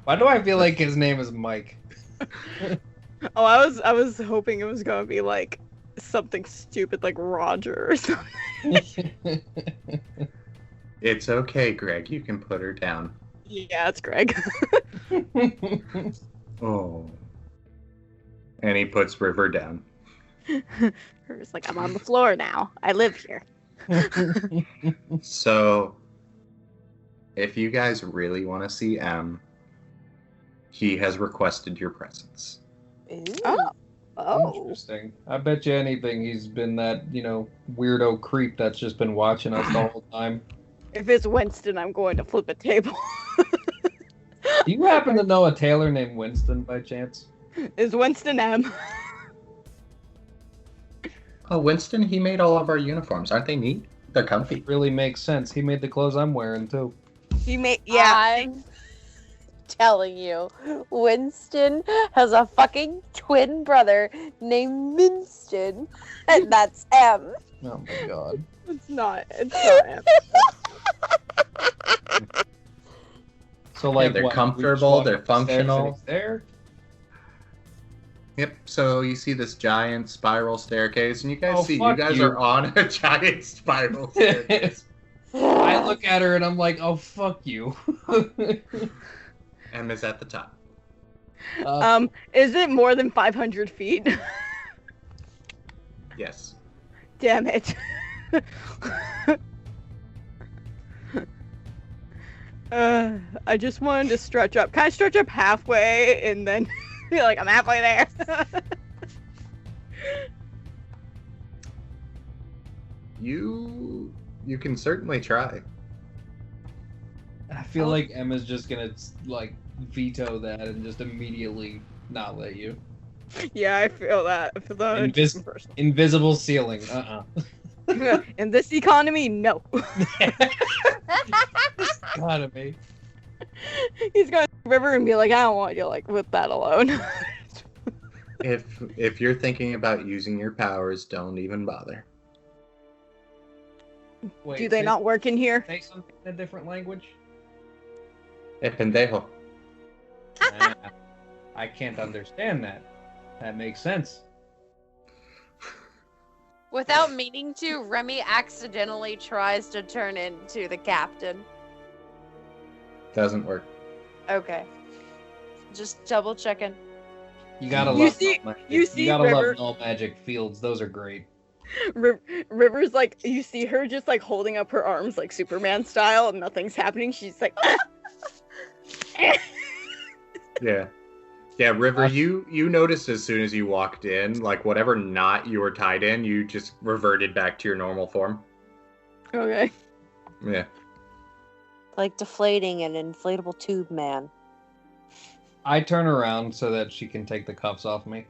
[SPEAKER 4] Why do I feel like his name is Mike?
[SPEAKER 3] Oh, I was hoping it was gonna be something stupid like Roger or something.
[SPEAKER 1] It's okay, Greg. You can put her down.
[SPEAKER 3] Yeah, it's Greg.
[SPEAKER 1] Oh. And he puts River down.
[SPEAKER 3] River's like, I'm on the floor now. I live here.
[SPEAKER 1] So, if you guys really want to see M, he has requested your presence.
[SPEAKER 2] Ooh.
[SPEAKER 3] Oh.
[SPEAKER 4] Interesting. I bet you anything he's been that, weirdo creep that's just been watching us the whole time.
[SPEAKER 3] If it's Winston, I'm going to flip a table.
[SPEAKER 4] Do you happen to know a tailor named Winston by chance?
[SPEAKER 3] Is Winston M?
[SPEAKER 1] Oh, Winston, he made all of our uniforms. Aren't they neat? They're comfy.
[SPEAKER 4] It really makes sense. He made the clothes I'm wearing, too.
[SPEAKER 3] He made, yeah.
[SPEAKER 2] I'm telling you, Winston has a fucking twin brother named Winston, and that's M.
[SPEAKER 4] Oh my god.
[SPEAKER 3] It's not M.
[SPEAKER 4] So, like,
[SPEAKER 1] they're
[SPEAKER 4] what,
[SPEAKER 1] comfortable,
[SPEAKER 4] we just walk
[SPEAKER 1] they're
[SPEAKER 4] up the stairs and
[SPEAKER 1] functional.
[SPEAKER 4] he's there?
[SPEAKER 1] Yep, so you see this giant spiral staircase, and you guys you
[SPEAKER 4] fuck
[SPEAKER 1] guys
[SPEAKER 4] you.
[SPEAKER 1] are on a giant spiral staircase.
[SPEAKER 4] I look at her and I'm like, oh, fuck you.
[SPEAKER 1] M is at the top.
[SPEAKER 3] Is it more than 500 feet?
[SPEAKER 1] Yes.
[SPEAKER 3] Damn it. I just wanted to stretch up. Can I stretch up halfway and then feel like I'm halfway there?
[SPEAKER 1] You can certainly try.
[SPEAKER 4] I feel like Emma's just gonna, like, veto that and just immediately not let you.
[SPEAKER 3] Yeah, I feel that. I feel that.
[SPEAKER 4] Invisible ceiling.
[SPEAKER 3] In this economy, no.
[SPEAKER 4] Gotta be.
[SPEAKER 3] He's going to the river and be like, I don't want you like with that alone.
[SPEAKER 1] If you're thinking about using your powers, don't even bother.
[SPEAKER 4] Wait,
[SPEAKER 3] Do they not work in here?
[SPEAKER 4] say something in a different language?
[SPEAKER 1] Pendejo.
[SPEAKER 4] I can't understand that. That makes sense.
[SPEAKER 2] Without meaning to, Remy accidentally tries to turn into the captain.
[SPEAKER 1] Doesn't work.
[SPEAKER 2] Okay. Just double checking.
[SPEAKER 4] You gotta
[SPEAKER 3] You
[SPEAKER 4] love
[SPEAKER 3] see-
[SPEAKER 4] null magic.
[SPEAKER 3] you see
[SPEAKER 4] gotta
[SPEAKER 3] River-
[SPEAKER 4] love null magic fields. Those are great.
[SPEAKER 3] River's like, you see her just like holding up her arms like Superman style and nothing's happening. She's like,
[SPEAKER 1] Yeah. Yeah, River, you noticed as soon as you walked in, like whatever knot you were tied in, you just reverted back to your normal form.
[SPEAKER 3] okay.
[SPEAKER 1] Yeah.
[SPEAKER 2] Like deflating an inflatable tube man.
[SPEAKER 4] I turn around so that she can take the cuffs off me.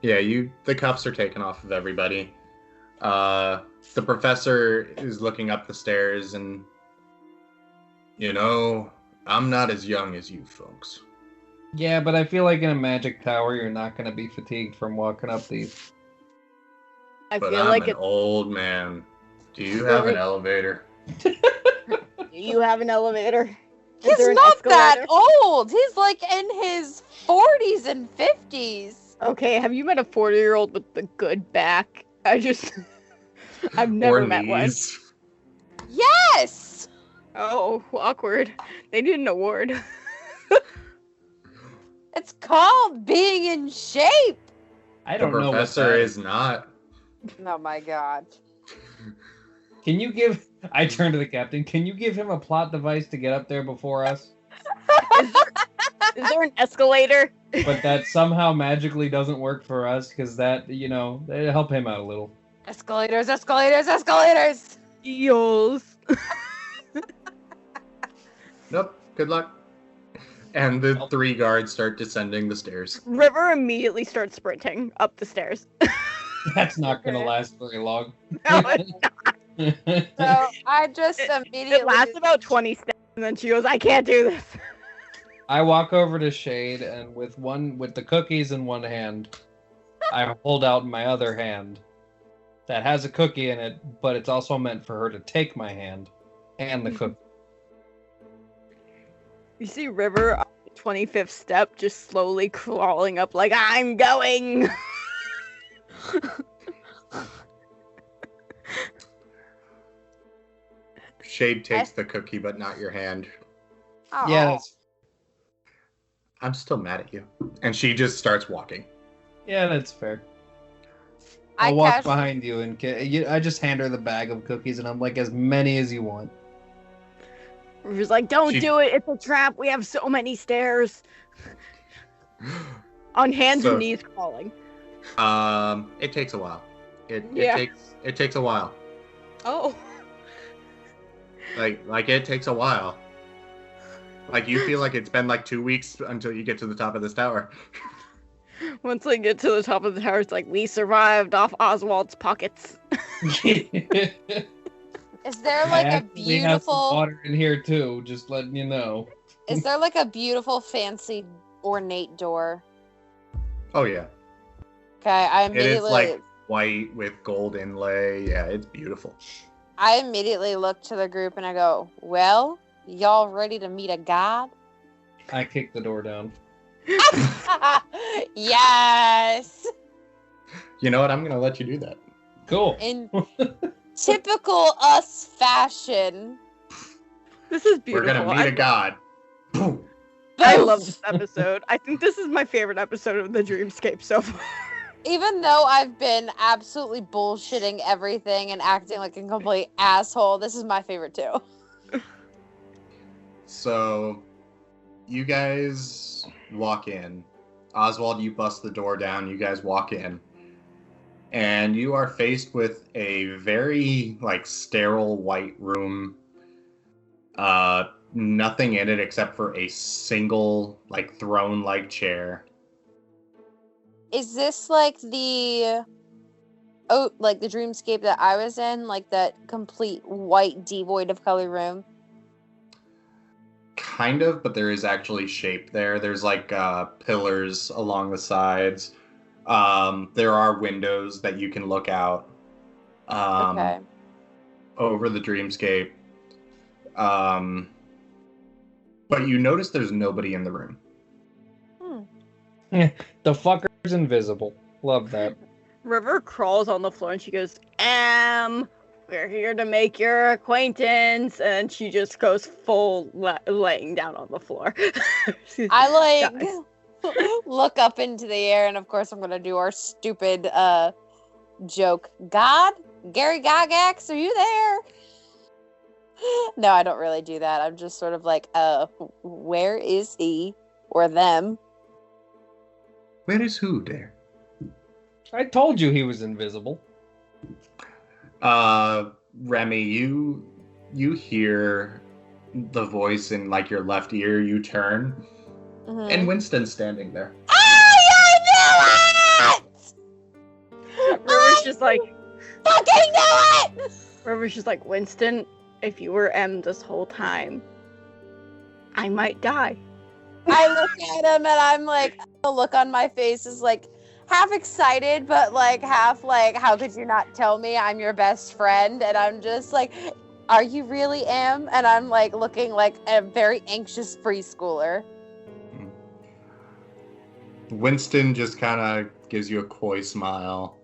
[SPEAKER 1] Yeah, the cuffs are taken off of everybody. The professor is looking up the stairs and, I'm not as young as you folks.
[SPEAKER 4] Yeah, but I feel like in a magic tower, you're not going to be fatigued from walking up these.
[SPEAKER 3] I
[SPEAKER 1] But
[SPEAKER 3] feel
[SPEAKER 1] I'm
[SPEAKER 3] like
[SPEAKER 1] an old man. Do you have an elevator?
[SPEAKER 3] you have an elevator. Is
[SPEAKER 2] He's
[SPEAKER 3] there an
[SPEAKER 2] not that
[SPEAKER 3] escalator?
[SPEAKER 2] old. He's like in his 40s and 50s.
[SPEAKER 3] Okay, have you met a 40-year-old with the good back? I've never met one.
[SPEAKER 1] knees.
[SPEAKER 2] Yes!
[SPEAKER 3] Oh, awkward. They need an award.
[SPEAKER 2] It's called being in shape.
[SPEAKER 4] I
[SPEAKER 1] The
[SPEAKER 4] don't know.
[SPEAKER 1] professor is not.
[SPEAKER 2] Oh my god.
[SPEAKER 4] Can you give... I turn to the captain. Can you give him a plot device to get up there before us?
[SPEAKER 3] Is there an escalator?
[SPEAKER 4] But that somehow magically doesn't work for us, because that, it'll help him out a little.
[SPEAKER 2] Escalators, escalators, escalators!
[SPEAKER 3] Eels.
[SPEAKER 1] Nope. Good luck. And the 3 guards start descending the stairs.
[SPEAKER 3] River immediately starts sprinting up the stairs.
[SPEAKER 4] That's not going to
[SPEAKER 2] Okay.
[SPEAKER 4] last very long.
[SPEAKER 3] No, it
[SPEAKER 2] So I just immediately.
[SPEAKER 3] It lasts about 20 steps, and then she goes, I can't do this.
[SPEAKER 4] I walk over to Shade, and with the cookies in one hand, I hold out my other hand that has a cookie in it, but it's also meant for her to take my hand and the cookie.
[SPEAKER 3] You see River on the 25th step just slowly crawling up like, I'm going!
[SPEAKER 1] Shade takes the cookie, but not your hand.
[SPEAKER 2] Aw.
[SPEAKER 4] Yeah, that's
[SPEAKER 1] I'm still mad at you. And she just starts walking.
[SPEAKER 4] fair. I'll walk behind you and I just hand her the bag of cookies and I'm like, as many as you want.
[SPEAKER 3] River's like, don't do it. It's a trap. We have so many stairs. On hands and knees crawling.
[SPEAKER 1] It takes a while. It takes a while.
[SPEAKER 3] Oh.
[SPEAKER 1] Like it takes a while. Like you feel like it's been like 2 weeks until you get to the top of this tower.
[SPEAKER 3] Once I get to the top of the tower, it's like, we survived off Oswald's pockets.
[SPEAKER 2] Is there like a
[SPEAKER 4] We have some
[SPEAKER 2] beautiful
[SPEAKER 4] water in here too, just letting you know.
[SPEAKER 2] Is there like a beautiful, fancy, ornate door?
[SPEAKER 1] Oh yeah.
[SPEAKER 2] Okay, I
[SPEAKER 1] It is
[SPEAKER 2] immediately
[SPEAKER 1] like white with gold inlay. Yeah, it's beautiful.
[SPEAKER 2] I immediately look to the group and I go, well, y'all ready to meet a god?
[SPEAKER 4] I kick the door down.
[SPEAKER 2] Yes!
[SPEAKER 1] You know what? I'm gonna let you do that.
[SPEAKER 4] Cool.
[SPEAKER 2] In typical us fashion.
[SPEAKER 3] This is beautiful.
[SPEAKER 1] We're gonna meet a god. Boom.
[SPEAKER 3] I love this episode. I think this is my favorite episode of the Dreamscape so far.
[SPEAKER 2] Even though I've been absolutely bullshitting everything and acting like a complete asshole, this is my favorite too.
[SPEAKER 1] So, you guys walk in. Oswald, you bust the door down. You guys walk in. And you are faced with a very, sterile white room. Nothing in it except for a single, throne-like chair.
[SPEAKER 2] Is this like the dreamscape that I was in? Like that complete white, devoid of color room?
[SPEAKER 1] Kind of, but there is actually shape there. There's pillars along the sides. There are windows that you can look out over the dreamscape. But you notice there's nobody in the room.
[SPEAKER 4] The fucker's invisible. Love that.
[SPEAKER 3] River crawls on the floor and she goes, we're here to make your acquaintance. And she just goes full laying down on the floor.
[SPEAKER 2] I look up into the air, and of course I'm going to do our stupid joke. God? Gary Gygax, are you there? No, I don't really do that. I'm just sort of like, where is he? Or them?
[SPEAKER 1] Where is who there?
[SPEAKER 4] I told you he was invisible.
[SPEAKER 1] Remy, you hear the voice in your left ear. You turn, and Winston's standing there.
[SPEAKER 2] I knew it!
[SPEAKER 3] River's just like,
[SPEAKER 2] fucking knew it!
[SPEAKER 3] River's just like, Winston, if you were M this whole time, I might die.
[SPEAKER 2] I look at him and I'm like, the look on my face is half excited, but half how could you not tell me I'm your best friend? And I'm just like, are you really M? And I'm looking like a very anxious preschooler.
[SPEAKER 1] Winston just kind of gives you a coy smile,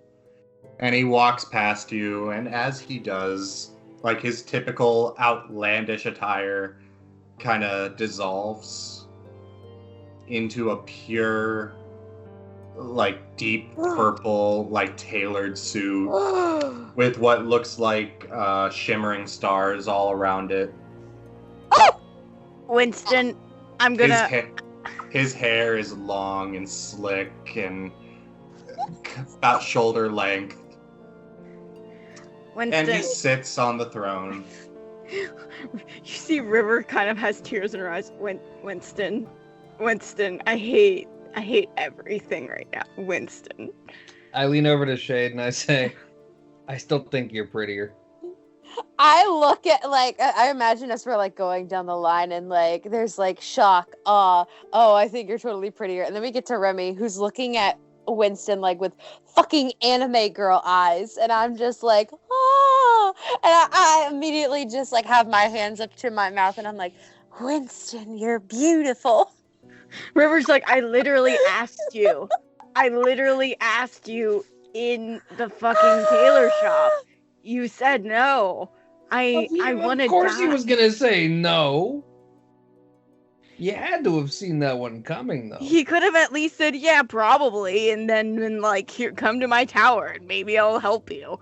[SPEAKER 1] and he walks past you, and as he does, his typical outlandish attire kind of dissolves into a pure, deep purple, tailored suit with what looks like shimmering stars all around it.
[SPEAKER 3] Winston, I'm gonna...
[SPEAKER 1] His hair is long and slick and about shoulder length.
[SPEAKER 3] Winston.
[SPEAKER 1] And he sits on the throne.
[SPEAKER 3] You see River kind of has tears in her eyes. Winston, I hate everything right now. Winston.
[SPEAKER 4] I lean over to Shade and I say, I still think you're prettier.
[SPEAKER 2] I look at I imagine us we're going down the line and there's shock, awe, oh, I think you're totally prettier, and then we get to Remy who's looking at Winston with fucking anime girl eyes, and I'm just like, oh, and I immediately just have my hands up to my mouth and I'm like, Winston, you're beautiful.
[SPEAKER 3] River's like, I literally asked you in the fucking tailor shop. You said no. I want to die.
[SPEAKER 4] Of course he was gonna say no. You had to have seen that one coming, though.
[SPEAKER 3] He could have at least said, yeah, probably, and then been like, here, come to my tower, and maybe I'll help you.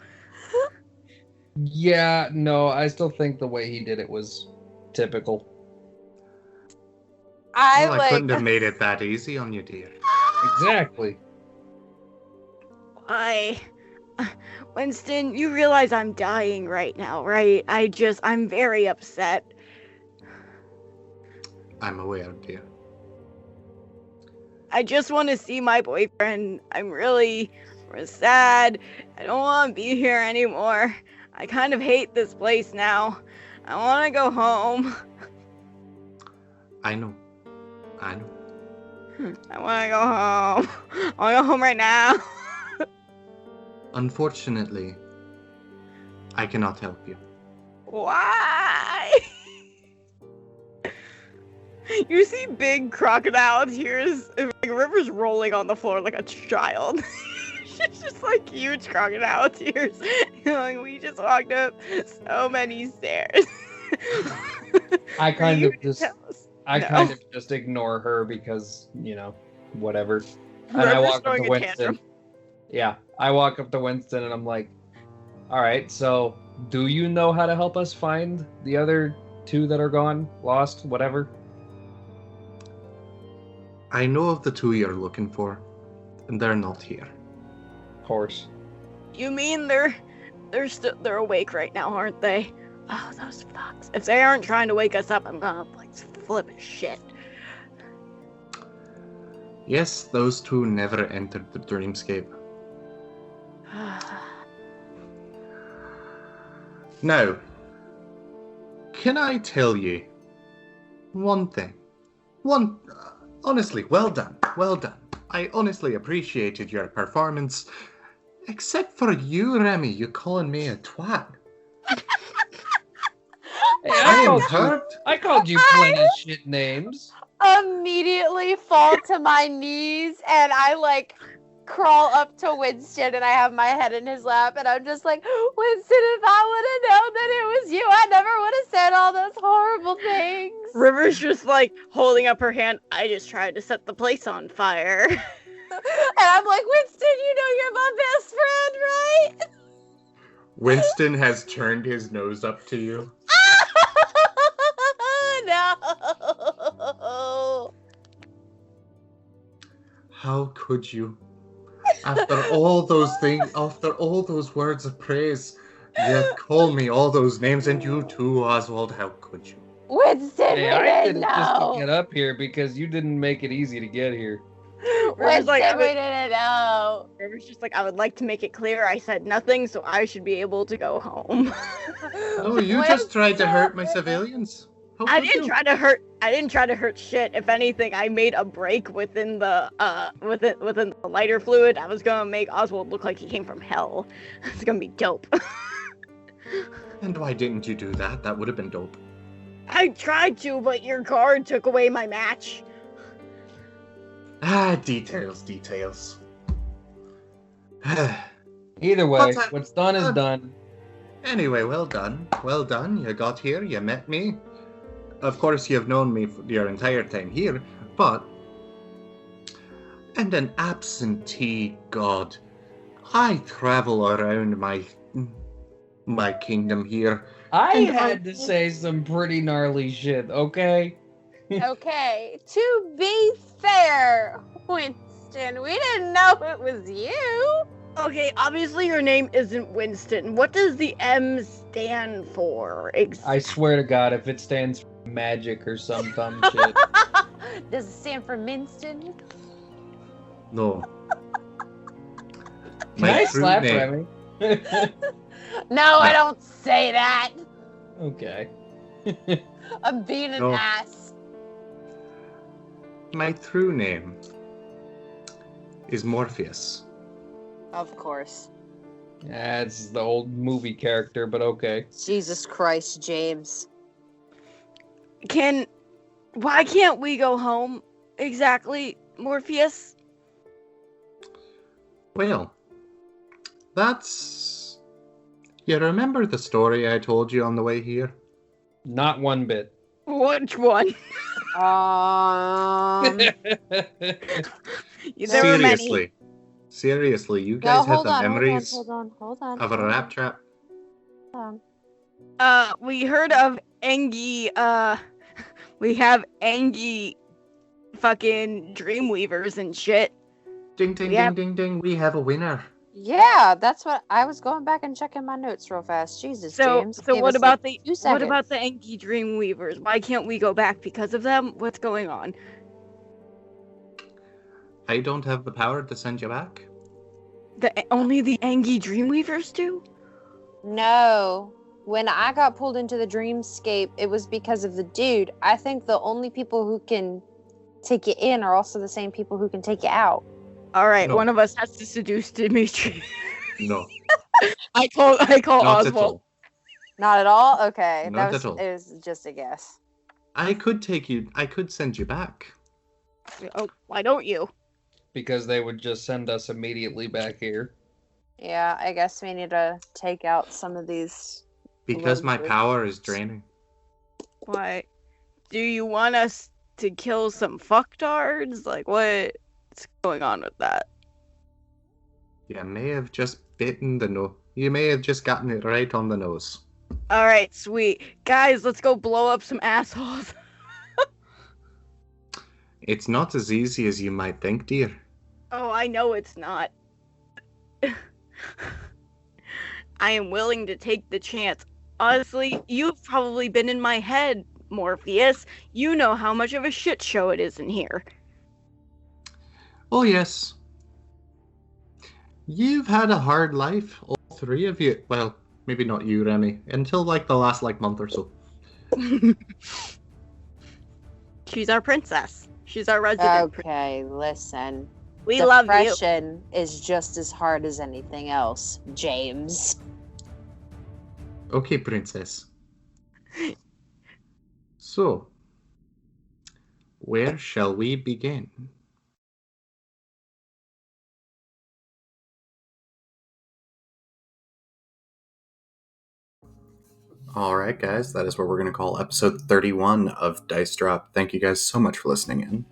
[SPEAKER 4] Yeah, no, I still think the way he did it was typical.
[SPEAKER 1] I couldn't have made it that easy on you, dear.
[SPEAKER 4] Exactly.
[SPEAKER 3] Winston, you realize I'm dying right now, right? I'm very upset.
[SPEAKER 1] I'm aware, dear.
[SPEAKER 3] I just want to see my boyfriend. I'm really sad. I don't want to be here anymore. I kind of hate this place now. I want to go home.
[SPEAKER 1] I know.
[SPEAKER 3] I want to go home. I want to go home right now.
[SPEAKER 1] Unfortunately, I cannot help you.
[SPEAKER 3] Why? You see big crocodile tears, like River's rolling on the floor like a child. It's just like huge crocodile tears. Like, we just walked up so many stairs.
[SPEAKER 4] I kind of just ignore her because, whatever. And I walk up to Winston. Yeah, I walk up to Winston and I'm like, all right, so do you know how to help us find the other two that are gone, lost, whatever?
[SPEAKER 1] I know of the two you're looking for, and they're not here.
[SPEAKER 4] Of course.
[SPEAKER 3] You mean they're awake right now, aren't they? Oh, those fucks. If they aren't trying to wake us up, I'm gonna flip a shit.
[SPEAKER 1] Yes, those two never entered the dreamscape. Now, can I tell you one thing? Honestly, well done. I honestly appreciated your performance. Except for you, Remy, you calling me a twat.
[SPEAKER 4] Hey, I called you plenty of shit names.
[SPEAKER 2] Immediately fall to my knees and I crawl up to Winston and I have my head in his lap and I'm just like, Winston, if I would have known that it was you, I never would have said all those horrible things.
[SPEAKER 3] River's just holding up her hand. I just tried to set the place on fire.
[SPEAKER 2] And I'm like, Winston, you know you're my best friend, right?
[SPEAKER 1] Winston has turned his nose up to you.
[SPEAKER 2] No.
[SPEAKER 1] How could you? After all those things, after all those words of praise, you call me all those names, and you too, Oswald, how could you?
[SPEAKER 2] Winston,
[SPEAKER 4] Hey, I did it just to get up here because you didn't make it easy to get here.
[SPEAKER 2] Winston, we didn't know.
[SPEAKER 3] River's just I would like to make it clear I said nothing, so I should be able to go home.
[SPEAKER 1] No, you just tried to hurt my civilians.
[SPEAKER 3] I didn't try to hurt shit. If anything, I made a break within the within the lighter fluid. I was gonna make Oswald look like he came from hell. It's gonna be dope.
[SPEAKER 1] And why didn't you do that? That would have been dope.
[SPEAKER 3] I tried to, but your guard took away my match.
[SPEAKER 1] Details.
[SPEAKER 4] Either way, what's done is done.
[SPEAKER 1] Anyway, well done. You got here, you met me. Of course, you have known me for your entire time here, and an absentee god. I travel around my kingdom here.
[SPEAKER 4] I had to say some pretty gnarly shit, okay?
[SPEAKER 2] Okay, to be fair, Winston, we didn't know it was you.
[SPEAKER 3] Okay, obviously your name isn't Winston. What does the M stand for?
[SPEAKER 4] I swear to God, if it stands for magic or some dumb shit.
[SPEAKER 2] Does it stand for Winston?
[SPEAKER 1] No.
[SPEAKER 4] Can I slap Remy?
[SPEAKER 2] No, I don't say that.
[SPEAKER 4] Okay.
[SPEAKER 2] I'm being an ass.
[SPEAKER 1] My true name is Morpheus.
[SPEAKER 2] Of course.
[SPEAKER 4] Yeah, it's the old movie character, but okay.
[SPEAKER 2] Jesus Christ, James.
[SPEAKER 3] Why can't we go home? Exactly, Morpheus?
[SPEAKER 1] Well, you remember the story I told you on the way here?
[SPEAKER 4] Not one bit.
[SPEAKER 3] Which one? There were many.
[SPEAKER 1] Seriously, you
[SPEAKER 2] No,
[SPEAKER 1] guys have
[SPEAKER 2] hold
[SPEAKER 1] the
[SPEAKER 2] on,
[SPEAKER 1] memories
[SPEAKER 2] hold on.
[SPEAKER 1] of a rat trap?
[SPEAKER 2] Hold on.
[SPEAKER 3] We heard of Engie, we have Engie fucking Dreamweavers and shit.
[SPEAKER 1] Ding, ding, ding, ding, ding. We have a winner.
[SPEAKER 2] Yeah, that's what I was going back and checking my notes real fast. Jesus, James.
[SPEAKER 3] So
[SPEAKER 2] Give
[SPEAKER 3] what
[SPEAKER 2] us
[SPEAKER 3] about
[SPEAKER 2] like
[SPEAKER 3] the
[SPEAKER 2] 2 seconds.
[SPEAKER 3] what about the Engie Dreamweavers? Why can't we go back because of them? What's going on?
[SPEAKER 1] I don't have the power to send you back.
[SPEAKER 3] Only the Engie Dreamweavers do?
[SPEAKER 2] No. When I got pulled into the dreamscape, it was because of the dude. I think the only people who can take you in are also the same people who can take you out.
[SPEAKER 3] All right,
[SPEAKER 1] No.
[SPEAKER 3] one of us has to seduce Dimitri.
[SPEAKER 1] No.
[SPEAKER 3] I call
[SPEAKER 1] Not at
[SPEAKER 3] Oswald.
[SPEAKER 1] all.
[SPEAKER 2] Not at all? Okay.
[SPEAKER 1] Not at all.
[SPEAKER 2] It was just a guess.
[SPEAKER 1] I could send you back.
[SPEAKER 3] Oh, why don't you?
[SPEAKER 4] Because they would just send us immediately back here.
[SPEAKER 2] Yeah, I guess we need to take out some of these.
[SPEAKER 1] Because my
[SPEAKER 2] losers.
[SPEAKER 1] power is draining.
[SPEAKER 3] Why? Do you want us to kill some fucktards? Like, what's going on with that?
[SPEAKER 1] You may have just bitten the nose. You may have just gotten it right on the nose.
[SPEAKER 3] All right, sweet. Guys, let's go blow up some assholes.
[SPEAKER 1] It's not as easy as you might think, dear.
[SPEAKER 3] Oh, I know it's not. I am willing to take the chance. Honestly, you've probably been in my head, Morpheus. You know how much of a shit show it is in here.
[SPEAKER 1] Oh, yes. You've had a hard life, all three of you. Well, maybe not you, Remy, until like the last month or so.
[SPEAKER 3] She's our princess. She's our resident.
[SPEAKER 2] Okay, listen.
[SPEAKER 3] We love you.
[SPEAKER 2] Depression is just as hard as anything else, James.
[SPEAKER 1] Okay, princess. So, where shall we begin? Alright guys, that is what we're going to call episode 31 of Dice Drop. Thank you guys so much for listening in.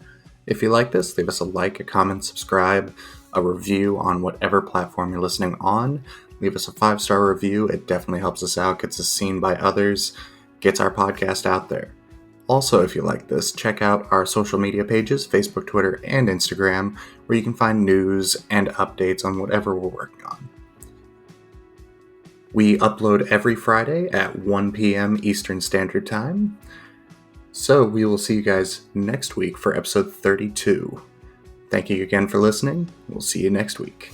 [SPEAKER 1] If you like this, leave us a like, a comment, subscribe, a review on whatever platform you're listening on. Leave us a 5-star review. It definitely helps us out, gets us seen by others, gets our podcast out there. Also, if you like this, check out our social media pages, Facebook, Twitter, and Instagram, where you can find news and updates on whatever we're working on. We upload every Friday at 1 p.m. Eastern Standard Time. So we will see you guys next week for episode 32. Thank you again for listening. We'll see you next week.